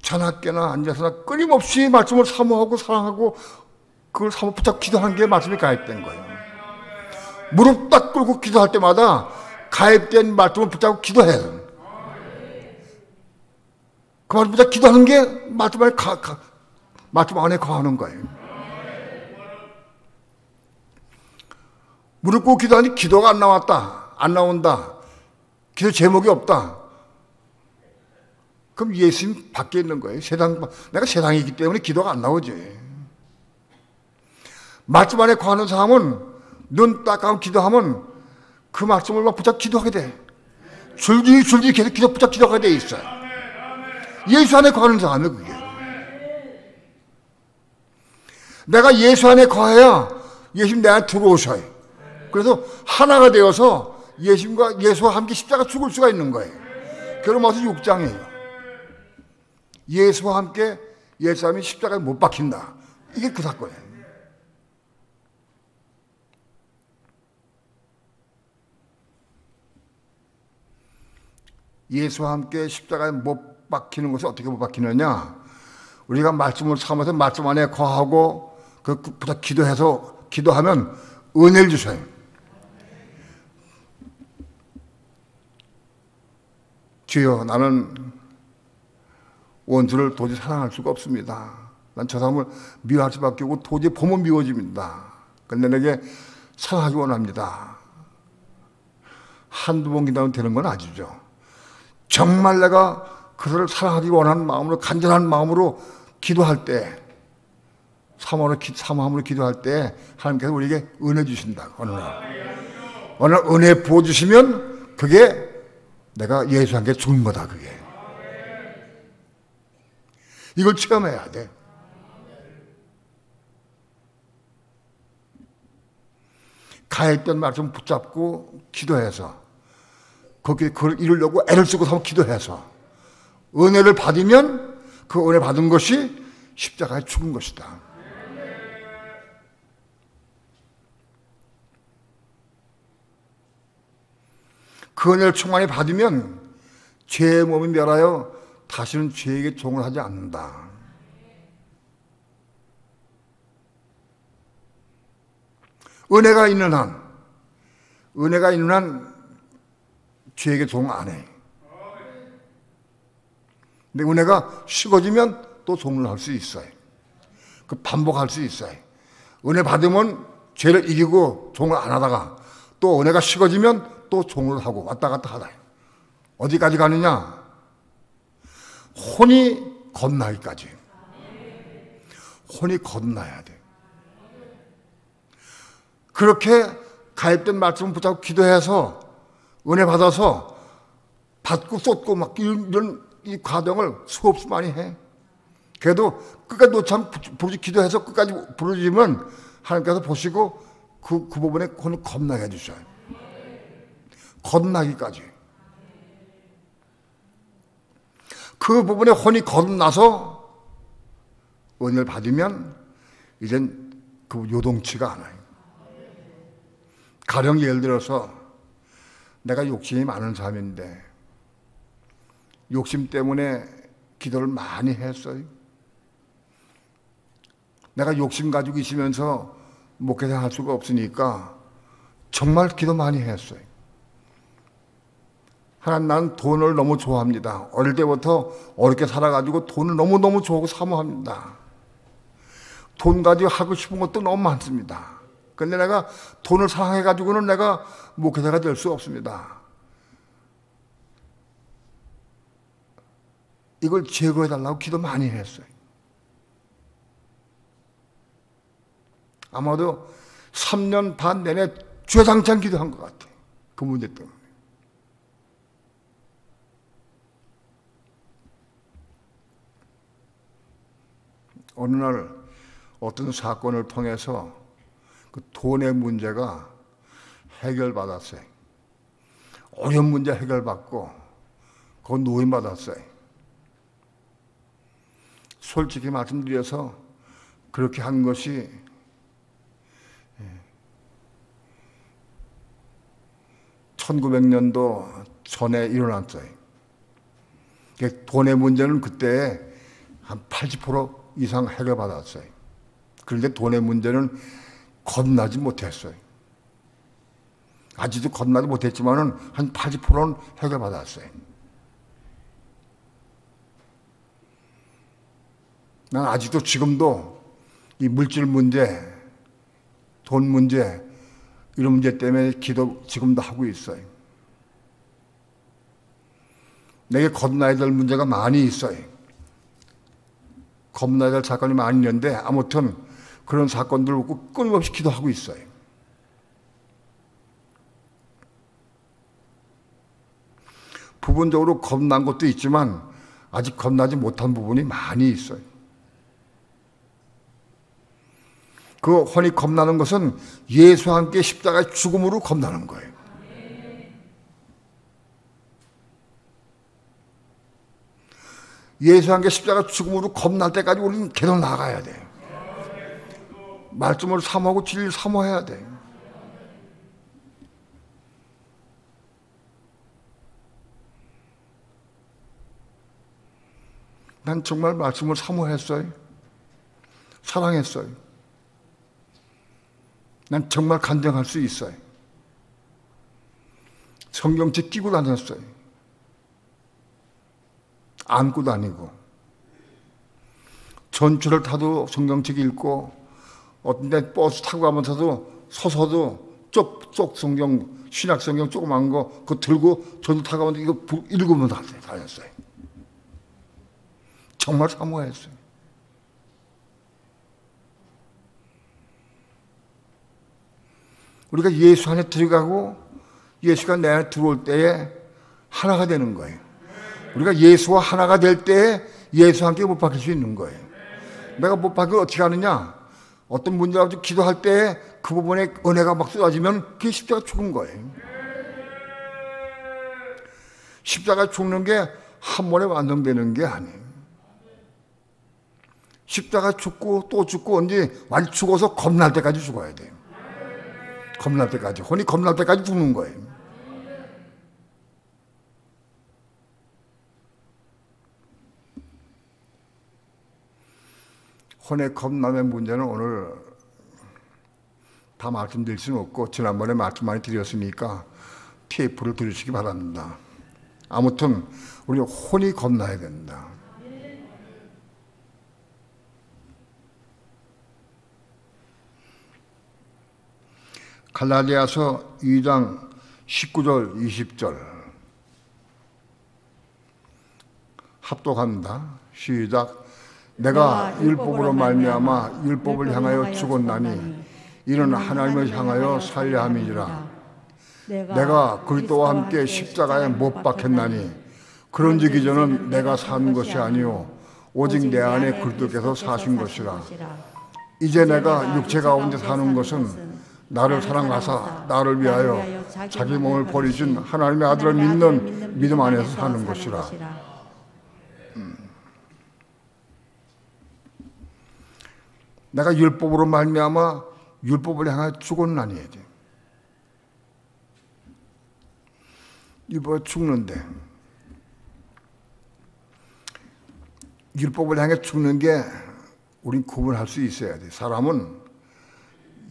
자나깨나 앉아서나 끊임없이 말씀을 사모하고 사랑하고 그걸 사모 붙잡고 기도하는 게 말씀이 가입된 거예요. 무릎 딱 꿇고 기도할 때마다 가입된 말씀을 붙잡고 기도해요. 그 말씀 붙잡고 기도하는 게 말씀 안에 거하는 거예요. 무릎 꿇고 기도하니 기도가 안 나왔다, 안 나온다, 기도 제목이 없다. 그럼 예수님 밖에 있는 거예요. 내가 세상에 있기 때문에 기도가 안 나오지. 말씀 안에 거하는 사람은 눈 딱 감고 기도하면 그 말씀을 막 붙잡고 기도하게 돼. 줄줄이 계속 붙잡고 기도하게 돼 있어요. 예수 안에 거하는 사람이 그게. 내가 예수 안에 거해야 예수님 내 안에 들어오셔요. 그래서 하나가 되어서 예수와 함께 십자가 죽을 수가 있는 거예요. 그러면서 6장이에요. 예수와 함께 옛사람이 십자가에 못 박힌다. 이게 그 사건이에요. 예수와 함께 십자가에 못 박히는 것이 어떻게 못 박히느냐? 우리가 말씀을 삼아서 말씀 안에 거하고 그부터 기도하면 은혜를 주셔요. 주여, 나는 원수를 도저히 사랑할 수가 없습니다. 난 저 사람을 미워할 수밖에 없고 도저히 보면 미워집니다. 그런데 내게 사랑하기 원합니다. 한두 번 기도하면 되는 건 아니죠. 정말 내가 그들을 사랑하기 원하는 마음으로, 간절한 마음으로 기도할 때, 사모함으로 기도할 때 하나님께서 우리에게 은혜 주신다. 어느 날 은혜 부어주시면 그게 내가 예수와 함께 죽은 거다. 그게 이걸 체험해야 돼. 가했던 말씀 붙잡고 기도해서 그걸 이루려고 애를 쓰고 한번 기도해서 은혜를 받으면 그 은혜 받은 것이 십자가에 죽은 것이다. 그 은혜를 충만히 받으면 죄의 몸이 멸하여 다시는 죄에게 종을 하지 않는다. 은혜가 있는 한 죄에게 종 안 해. 근데 은혜가 식어지면 또 종을 할 수 있어요. 그 반복할 수 있어요. 은혜 받으면 죄를 이기고 종을 안 하다가 또 은혜가 식어지면 또 종을 하고 왔다 갔다 하다. 어디까지 가느냐? 혼이 건나기까지. 혼이 건나야 돼. 그렇게 가입된 말씀을 붙잡고 기도해서 은혜 받아서 받고 쏟고 막 이런 이 과정을 수없이 많이 해. 그래도 끝까지 놓지 않고 기도해서 끝까지 부르짖으면 하나님께서 보시고 그 부분에 혼을 겁나게 해주셔요. 겁나기까지. 그 부분에 혼이 겁나서 은혜를 받으면 이젠 그 요동치가 않아요. 가령 예를 들어서 내가 욕심이 많은 사람인데 욕심 때문에 기도를 많이 했어요. 내가 욕심 가지고 있으면서 목회자 할 수가 없으니까 정말 기도 많이 했어요. 하나님, 난 돈을 너무 좋아합니다. 어릴 때부터 어렵게 살아가지고 돈을 너무너무 좋아하고 사모합니다. 돈 가지고 하고 싶은 것도 너무 많습니다. 그런데 내가 돈을 사랑해가지고는 내가 목회자가 될 수 없습니다. 이걸 제거해달라고 기도 많이 했어요. 아마도 3년 반 내내 주야장창 기도한 것 같아요. 그 문제 때문에. 어느 날 어떤 사건을 통해서 그 돈의 문제가 해결받았어요. 어려운 문제 해결받고 그건 노인받았어요. 솔직히 말씀드려서 그렇게 한 것이 1900년도 전에 일어났어요. 돈의 문제는 그때 한 80% 이상 해결받았어요. 그런데 돈의 문제는 겁나지 못했어요. 아직도 겁나지 못했지만은 한 80%는 해결받았어요. 난 아직도 지금도 이 물질 문제, 돈 문제, 이런 문제 때문에 기도 지금도 하고 있어요. 내게 겁나야 될 문제가 많이 있어요. 겁나야 될 사건이 많이 있는데 아무튼 그런 사건들 보고 끊임없이 기도하고 있어요. 부분적으로 겁난 것도 있지만 아직 겁나지 못한 부분이 많이 있어요. 그 혼이 겁나는 것은 예수와 함께 십자가의 죽음으로 겁나는 거예요. 예수와 함께 십자가 죽음으로 겁날 때까지 우리는 계속 나가야 돼요. 말씀을 사모하고 진리를 사모해야 돼요. 난 정말 말씀을 사모했어요. 사랑했어요. 난 정말 간증할 수 있어요. 성경책 끼고 다녔어요. 안고 다니고. 전철을 타도 성경책 읽고, 어떤 데 버스 타고 가면서도 서서도 쪽 성경, 신약 성경 조그만 거, 그거 들고 전철 타고 가면서 이거 읽으면서 다녔어요. 정말 사모했어요. 우리가 예수 안에 들어가고 예수가 내 안에 들어올 때에 하나가 되는 거예요. 우리가 예수와 하나가 될 때에 예수와 함께 못 박힐 수 있는 거예요. 내가 못 박히면 어떻게 하느냐? 어떤 문제가 기도할 때에 그 부분에 은혜가 막 쏟아지면 그게 십자가 죽은 거예요. 십자가 죽는 게 한 번에 완성되는 게 아니에요. 십자가 죽고 또 죽고 언제 완전 죽어서 겁날 때까지 죽어야 돼요. 겁날 때까지. 혼이 겁날 때까지 죽는 거예요. 혼의 겁남의 문제는 오늘 다 말씀드릴 수는 없고 지난번에 말씀 많이 드렸으니까 테이프를 들으시기 바랍니다. 아무튼 우리 혼이 겁나야 된다. 갈라디아서 2장 19절 20절 합독합니다. 시작. 내가 율법으로 말미암아 율법을 향하여 죽었나니 이는 하나님을 향하여 살려 함이니라. 내가 그리스도와 함께 십자가에 못 박혔나니 그런즉 이제는 내가 사는 것이 아니요 오직 내 안에 그리스도께서 사신 것이라. 이제 내가 육체 가운데 사는 것은 나를 사랑하사 나를 위하여 자기 몸을 버리신 하나님의 아들을 믿는 믿음 안에서 사는 것이라. 내가 율법으로 말미암아 율법을 향하여 죽었나니 율법에 죽는데 율법을 향해 죽는 게 우린 구분할 수 있어야 돼. 사람은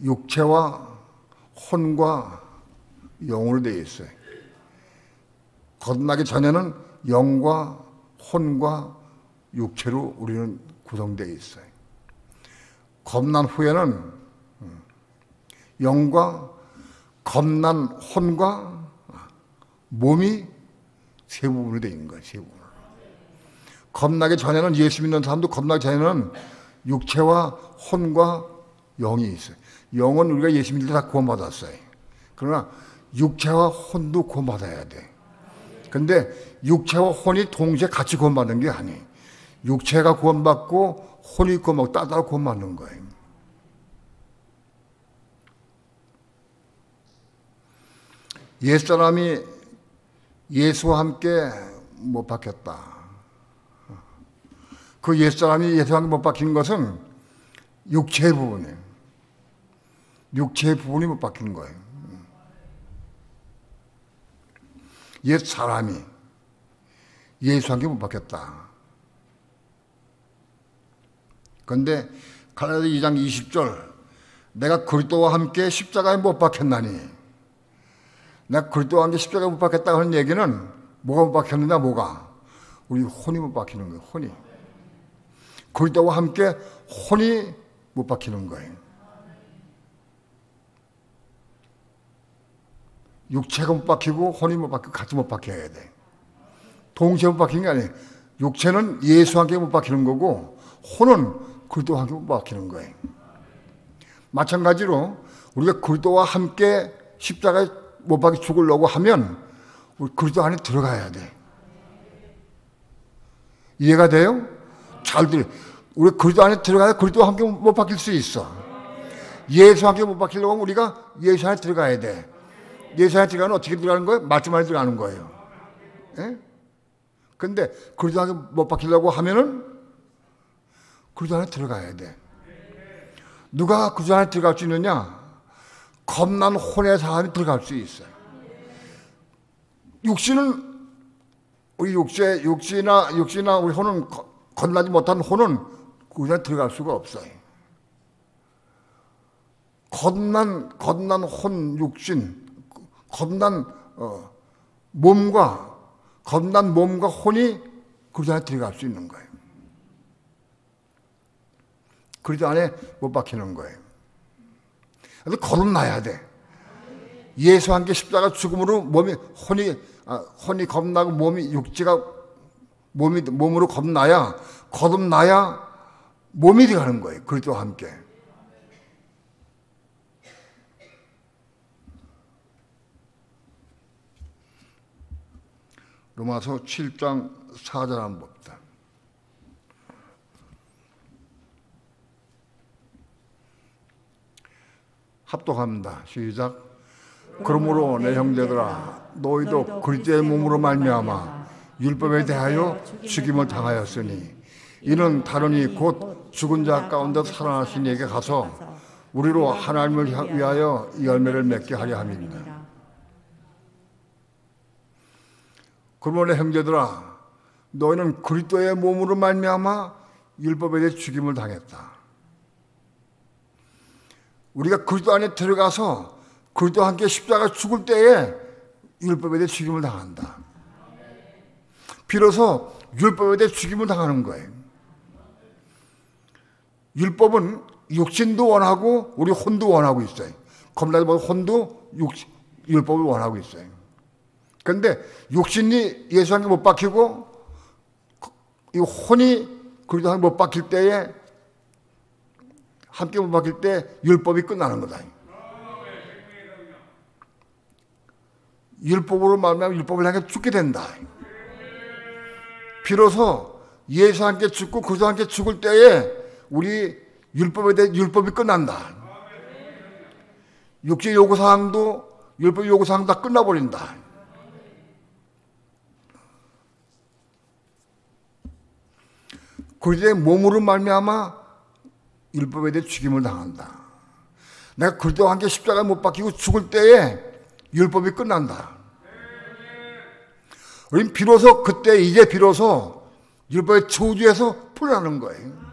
육체와 혼과 영으로 되어 있어요. 거듭나기 전에는 영과 혼과 육체로 우리는 구성되어 있어요. 겁난 후에는 영과 겁난 혼과 몸이 세 부분으로 되어 있는 거예요. 세 부분. 겁나기 전에는 예수 믿는 사람도 겁나기 전에는 육체와 혼과 영이 있어요. 영은 우리가 예수 믿을 때 다 구원받았어요. 그러나 육체와 혼도 구원받아야 돼. 근데 육체와 혼이 동시에 같이 구원받는 게 아니에요. 육체가 구원받고 혼이 구원받고 따로 구원받는 거예요. 옛사람이 예수와 함께 못 박혔다. 그 옛사람이 예수와 함께 못 박힌 것은 육체의 부분이에요. 육체의 부분이 못 박히는 거예요. 옛 사람이 예수 함께 못 박혔다. 그런데 갈라디아 2장 20절 내가 그리스도와 함께 십자가에 못 박혔나니, 내가 그리스도와 함께 십자가에 못 박혔다 하는 얘기는 뭐가 못 박혔느냐, 뭐가? 우리 혼이 못 박히는 거예요. 혼이. 그리스도와 함께 혼이 못 박히는 거예요. 육체가 못 박히고 혼이 못 박히고 같이 못 박혀야 돼. 동시에 못 박히는 게 아니에요. 육체는 예수와 함께 못 박히는 거고 혼은 그리스도와 함께 못 박히는 거예요. 마찬가지로 우리가 그리스도와 함께 십자가에 못 박혀 죽으려고 하면 우리 그리스도 안에 들어가야 돼. 이해가 돼요? 잘 들어요. 우리 그리스도 안에 들어가야 그리스도와 함께 못 박힐 수 있어. 예수와 함께 못 박히려고 하면 우리가 예수 안에 들어가야 돼. 예수 안에 들어가면 어떻게 들어가는 거예요? 말씀 안에 들어가는 거예요. 예? 근데 그리스도 안에 못 박히려고 하면은 그리스도 안에 들어가야 돼. 누가 그리스도 안에 들어갈 수 있느냐? 겁난 혼의 사람이 들어갈 수 있어요. 육신은 우리 육신이나 우리 혼은 건나지 못한 혼은 그리스도 안에 들어갈 수가 없어요. 겁난 혼, 육신, 겁난 몸과 혼이 그리스도 안에 들어갈 수 있는 거예요. 그리스도 안에 못 박히는 거예요. 그래서 거듭나야 돼. 예수와 함께 십자가 죽음으로 혼이 겁나고 몸으로 거듭나야 몸이 들어가는 거예요. 그리스도와 함께. 로마서 7장 4절 한번 봅시다. 합독합니다. 시작. 그러므로 내 형제들아 너희도 그리스도의 몸으로 말미암아 율법에 대하여 죽임을 당하였으니 이는 다르니 곧 죽은 자 가운데 살아나신 이에게 가서 우리로 하나님을 위하여 이 열매를 맺게 하려 함이니라. 그러므로 내 형제들아 너희는 그리스도의 몸으로 말미암아 율법에 대해 죽임을 당했다. 우리가 그리스도 안에 들어가서 그리스도와 함께 십자가 죽을 때에 율법에 대해 죽임을 당한다. 비로소 율법에 대해 죽임을 당하는 거예요. 율법은 육신도 원하고 우리 혼도 원하고 있어요. 겁나지 말고 혼도 율법을 원하고 있어요. 그런데 육신이 예수 함께 못 박히고 이 혼이 그리스도 함께 못 박힐 때에 함께 못 박힐 때 율법이 끝나는 거다. 율법으로 말하면 율법을 향해 죽게 된다. 비로소 예수 함께 죽고 그리스도 함께 죽을 때에 우리 율법에 대해 율법이 끝난다. 육체 요구사항도 율법 요구사항 다 끝나버린다. 그리스도의 몸으로 말미암아 율법에 대해 죽임을 당한다. 내가 그리스도와 함께 십자가에 못 박히고 죽을 때에 율법이 끝난다. 우리는 비로소 그때 이제 비로소 율법의 저주에서 풀어나는 거예요.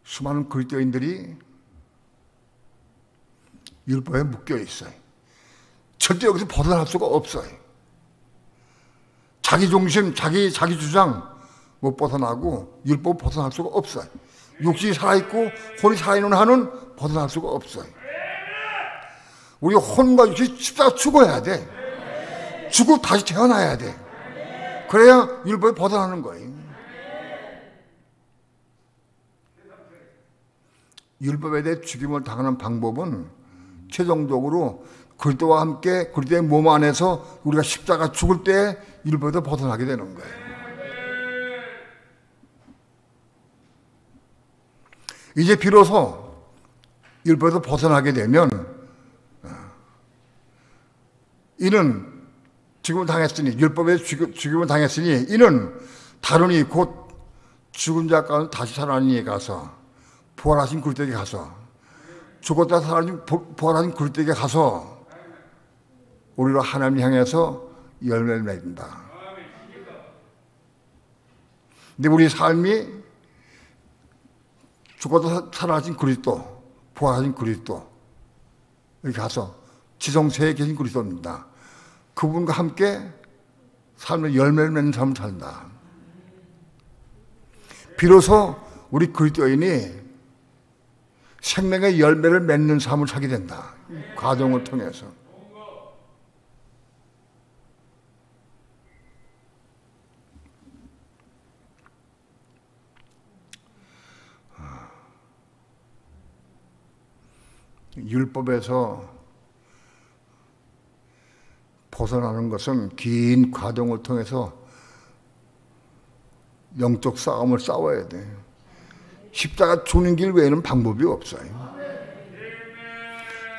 수많은 그리스도인들이 율법에 묶여 있어요. 절대 여기서 벗어날 수가 없어요. 자기 중심, 자기 주장 못 벗어나고 율법 벗어날 수가 없어요. 육신이 살아있고 혼이 살아있는 한은 벗어날 수가 없어요. 우리 혼과 육신이 십자가 죽어야 돼. 죽고 다시 태어나야 돼. 그래야 율법에 벗어나는 거예요. 율법에 대해 죽임을 당하는 방법은 최종적으로 그리스도와 함께 그리스도의 몸 안에서 우리가 십자가 죽을 때 율법에서 벗어나게 되는 거예요. 이제 비로소 율법에서 벗어나게 되면 이는 죽임을 당했으니 율법에 죽임을 당했으니 이는 다르니 곧 죽은 자 가운데 다시 살아나는 이에 가서 부활하신 그리스도에게 가서 죽었다 살아나신 부활하신 그리스도에게 가서 우리로 하나님 향해서 열매를 맺는다. 근데 우리 삶이 죽었다 살아나신 그리스도, 부활하신 그리스도 여기 가서 지성세에 계신 그리스도입니다. 그분과 함께 삶의 열매를 맺는 삶을 산다. 비로소 우리 그리스도인이 생명의 열매를 맺는 삶을 살게 된다. 과정을 통해서. 율법에서 벗어나는 것은 긴 과정을 통해서 영적 싸움을 싸워야 돼. 십자가 죽는 길 외에는 방법이 없어요.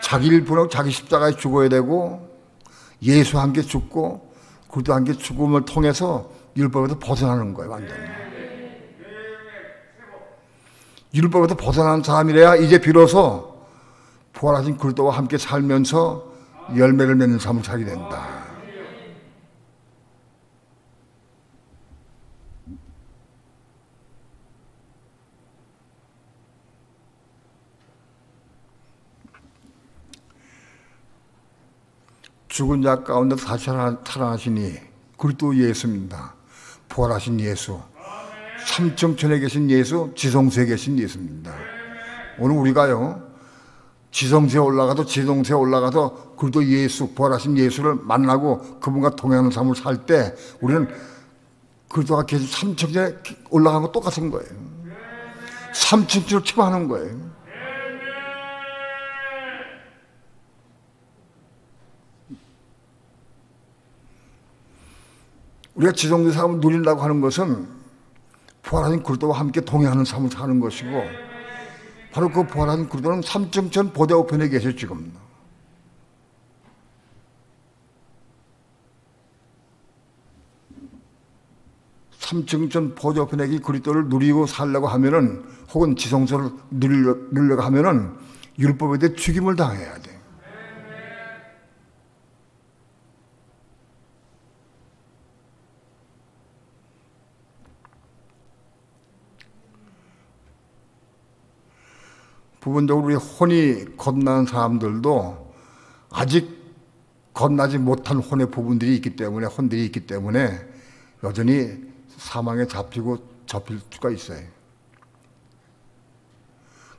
자기를 부르고 자기 십자가에 죽어야 되고 예수와 함께 죽고 그리스도와 함께 죽음을 통해서 율법에서 벗어나는 거예요. 완전히. 율법에서 벗어난 사람이래야 이제 비로소 부활하신 그리스도와 함께 살면서 열매를 맺는 삶을 살게 된다. 죽은 자 가운데 다시 살아나시니 그리스도 예수입니다. 부활하신 예수, 삼층천에 계신 예수, 지성소에 계신 예수입니다. 오늘 우리가요 지성소에 올라가서 그리스도 예수, 부활하신 예수를 만나고 그분과 동행하는 삶을 살 때 우리는 그리스도가 계신 삼층천에 올라간 거 똑같은 거예요. 삼층천을 침하는 거예요. 우리가 지성소의 삶을 누린다고 하는 것은 부활하신 그리스도와 함께 동행하는 삶을 사는 것이고 바로 그 부활하신 그리스도는 삼층천 보좌 우편에 계셔 지금. 삼층천 보좌 우편에 계신 그리스도를 누리고 살려고 하면은 혹은 지성소를 누리려고 하면은 율법에 대해 죽임을 당해야 돼. 부분적으로 우리 혼이 겁나는 사람들도 아직 겁나지 못한 혼의 부분들이 있기 때문에 혼들이 있기 때문에 여전히 사망에 잡힐 수가 있어요.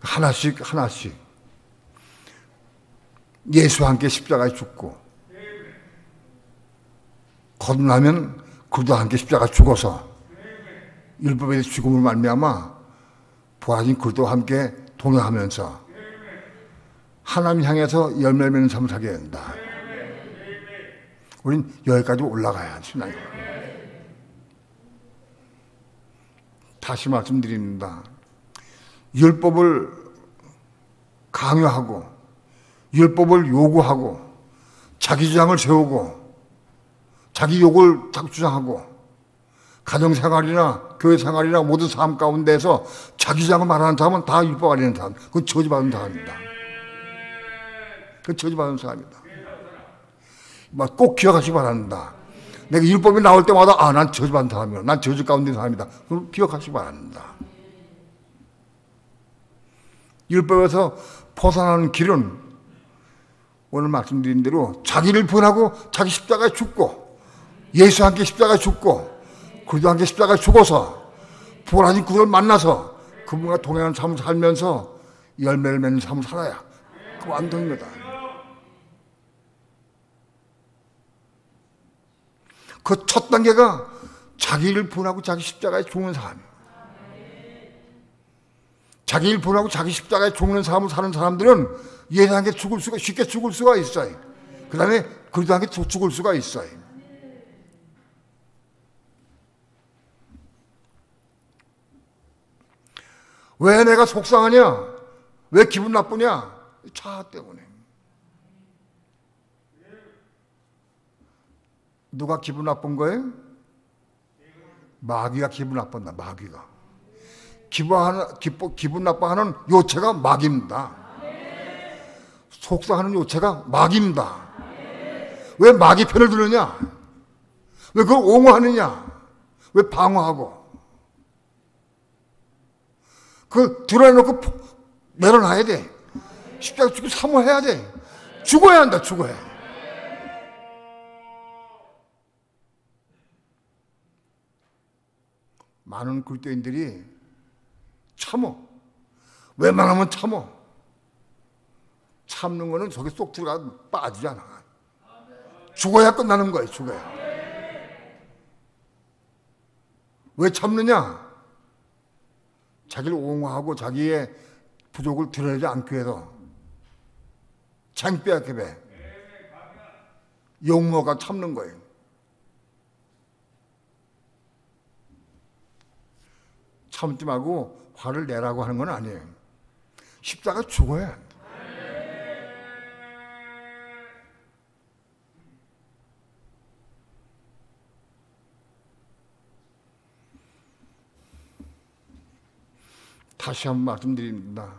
하나씩 예수와 함께 십자가에 죽고 거듭나면 그리스도와 함께 십자가에 죽어서 율법의 죽음을 말미암아 부활하신 그리스도와 함께 동행하면서 하나님 향해서 열매를 맺는 삶을 살게 된다. 우린 여기까지 올라가야 신앙이. 다시 말씀드립니다. 율법을 강요하고 율법을 요구하고 자기 주장을 세우고 자기 욕을 주장하고 가정생활이나 교회생활이나 모든 삶 가운데서 자기 주장을 말하는 사람은 다 율법 아니는 사람. 그건 저주받은 사람입니다. 그건 저주받은 사람이다. 꼭 기억하시기 바랍니다. 내가 율법이 나올 때마다 난 저주받은 사람이야. 난 저주 가운데 있는 사람이다. 그럼 기억하시기 바랍니다. 율법에서 벗어나는 길은 오늘 말씀드린 대로 자기를 부인하고 자기 십자가에 죽고 예수와 함께 십자가에 죽고 그리스도와 함께 십자가에 죽어서 부활하신 그분을 만나서 그분과 동행하는 삶을 살면서 열매를 맺는 삶을 살아야 그 완성입니다. 그 첫 단계가 자기를 부인하고 자기 십자가에 죽는 삶이에요. 자기를 부인하고 자기 십자가에 죽는 삶을 사는 사람들은 예수와 함께 쉽게 죽을 수가 있어요. 그 다음에 그리스도와 함께 죽을 수가 있어요. 왜 내가 속상하냐? 왜 기분 나쁘냐? 차 때문에. 누가 기분 나쁜 거예요? 마귀가 기분 나쁜다, 마귀가. 기분 나빠하는 요체가 마귀입니다. 속상하는 요체가 마귀입니다. 왜 마귀 편을 들느냐? 왜 그걸 옹호하느냐? 왜 방어하고? 그걸 드러내놓고 내려놔야 돼. 십자가 죽고 사모해야 돼. 죽어야 한다, 죽어야. 많은 그리스도인들이 참어. 웬만하면 참어. 참는 거는 저기 쏙 들어가 빠지지 않아. 죽어야 끝나는 거예요, 죽어야. 왜 참느냐? 자기를 옹호하고 자기의 부족을 드러내지 않기 위해서 창피하게 용모가 참는 거예요. 참지 말고 화를 내라고 하는 건 아니에요. 십자가 죽어야 한다. 다시 한번 말씀드립니다.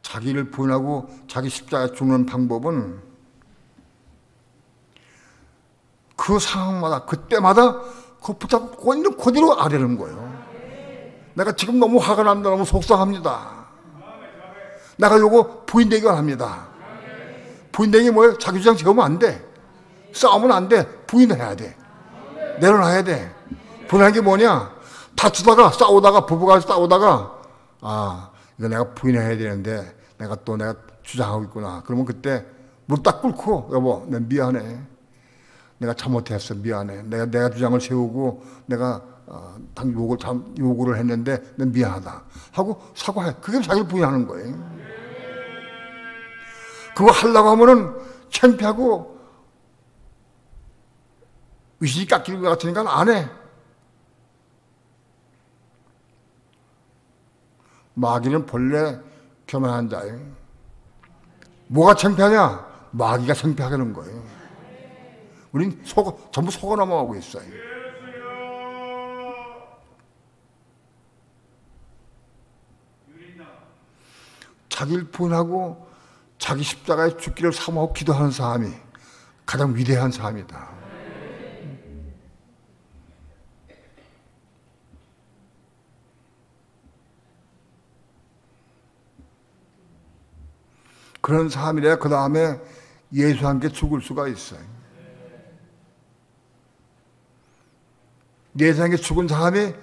자기를 부인하고 자기 십자가에 죽는 방법은 그 상황마다 그때마다 그 붙잡고 있는 그대로 아뢰는 거예요. 내가 지금 너무 화가 납니다. 너무 속상합니다. 내가 요거 부인되기 합니다. 부인되기 뭐예요? 자기 주장 세우면 안 돼. 싸우면 안 돼. 부인해야 돼. 내려놔야 돼. 부인하는 게 뭐냐? 다투다가 싸우다가 부부가 싸우다가 이거 내가 부인해야 되는데 내가 주장하고 있구나. 그러면 그때 무릎 딱 꿇고 여보, 내가 미안해. 내가 잘못했어. 미안해. 내가 주장을 세우고 내가 요구를 했는데 난 미안하다 하고 사과해. 그게 자기를 부인하는 거예요. 그거 하려고 하면은 창피하고 의식이 깎이는 것 같으니까 안 해. 마귀는 본래 교만한 자예요. 뭐가 창피하냐? 마귀가 창피하게 하는 거예요. 우린 전부 속아 넘어가고 있어요. 자기를 부인하고 자기 십자가에 죽기를 사모하고 기도하는 사람이 가장 위대한 사람이다. 그런 사람이래야 그 다음에 예수와 함께 죽을 수가 있어요. 예수와 함께 죽은 사람이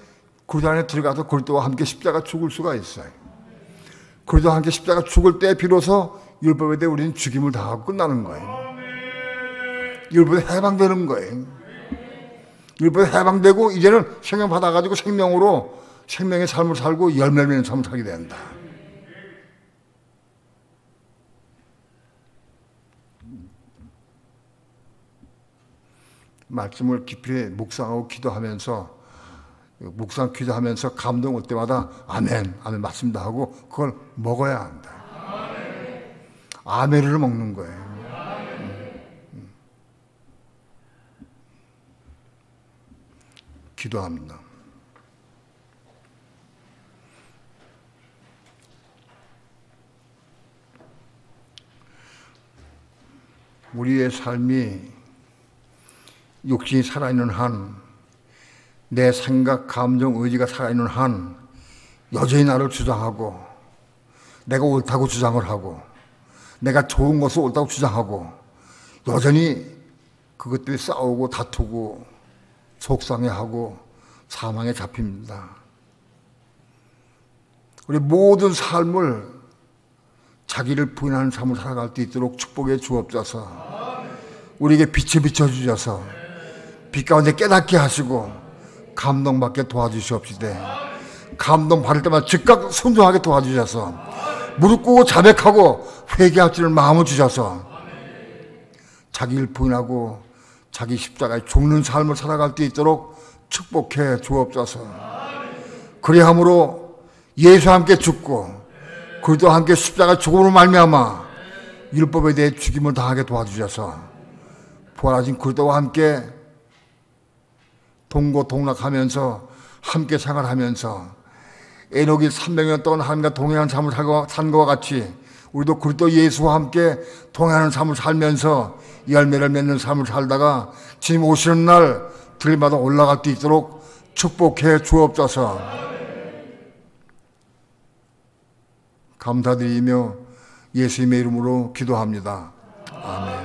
그리스도 안에 들어가서 그리스도와 함께 십자가 죽을 수가 있어요. 그리스도와 함께 십자가 죽을 때 비로소 율법에 대해 우리는 죽임을 당하고 끝나는 거예요. 율법에 해방되는 거예요. 율법에 해방되고 이제는 생명 받아가지고 생명으로 생명의 삶을 살고 열매 맺는 삶을 살게 된다. 말씀을 깊이 묵상하고 기도하면서 기도하면서 감동 올 때마다 아멘, 아멘 맞습니다 하고 그걸 먹어야 한다. 아멘을 먹는 거예요. 기도합니다. 우리의 삶이 육신이 살아있는 한, 내 생각, 감정, 의지가 살아있는 한 여전히 나를 주장하고 내가 옳다고 주장을 하고 내가 좋은 것을 옳다고 주장하고 여전히 그것 때문에 싸우고 다투고 속상해하고 사망에 잡힙니다. 우리 모든 삶을 자기를 부인하는 삶을 살아갈 수 있도록 축복해 주옵소서. 우리에게 빛을 비춰주셔서 빛 가운데 깨닫게 하시고 감동받게 도와주시옵시되 감동받을 때마다 즉각 순종하게 도와주셔서 무릎 꿇고 자백하고 회개할 줄 마음을 주셔서 자기를 부인하고 자기 십자가에 죽는 삶을 살아갈 수 있도록 축복해 주옵소서. 그리함으로 예수와 함께 죽고 그리스도와 함께 십자가 죽음으로 말미암아 율법에 대해 죽임을 당하게 도와주셔서 부활하신 그리스도와 함께 동고동락하면서 함께 생활하면서 에녹이 300년 동안 하나님과 동행하는 삶을 산 것과 같이 우리도 그리스도 예수와 함께 동행하는 삶을 살면서 열매를 맺는 삶을 살다가 주님 오시는 날 들마다 올라갈 수 있도록 축복해 주옵소서. 감사드리며 예수님의 이름으로 기도합니다. 아멘.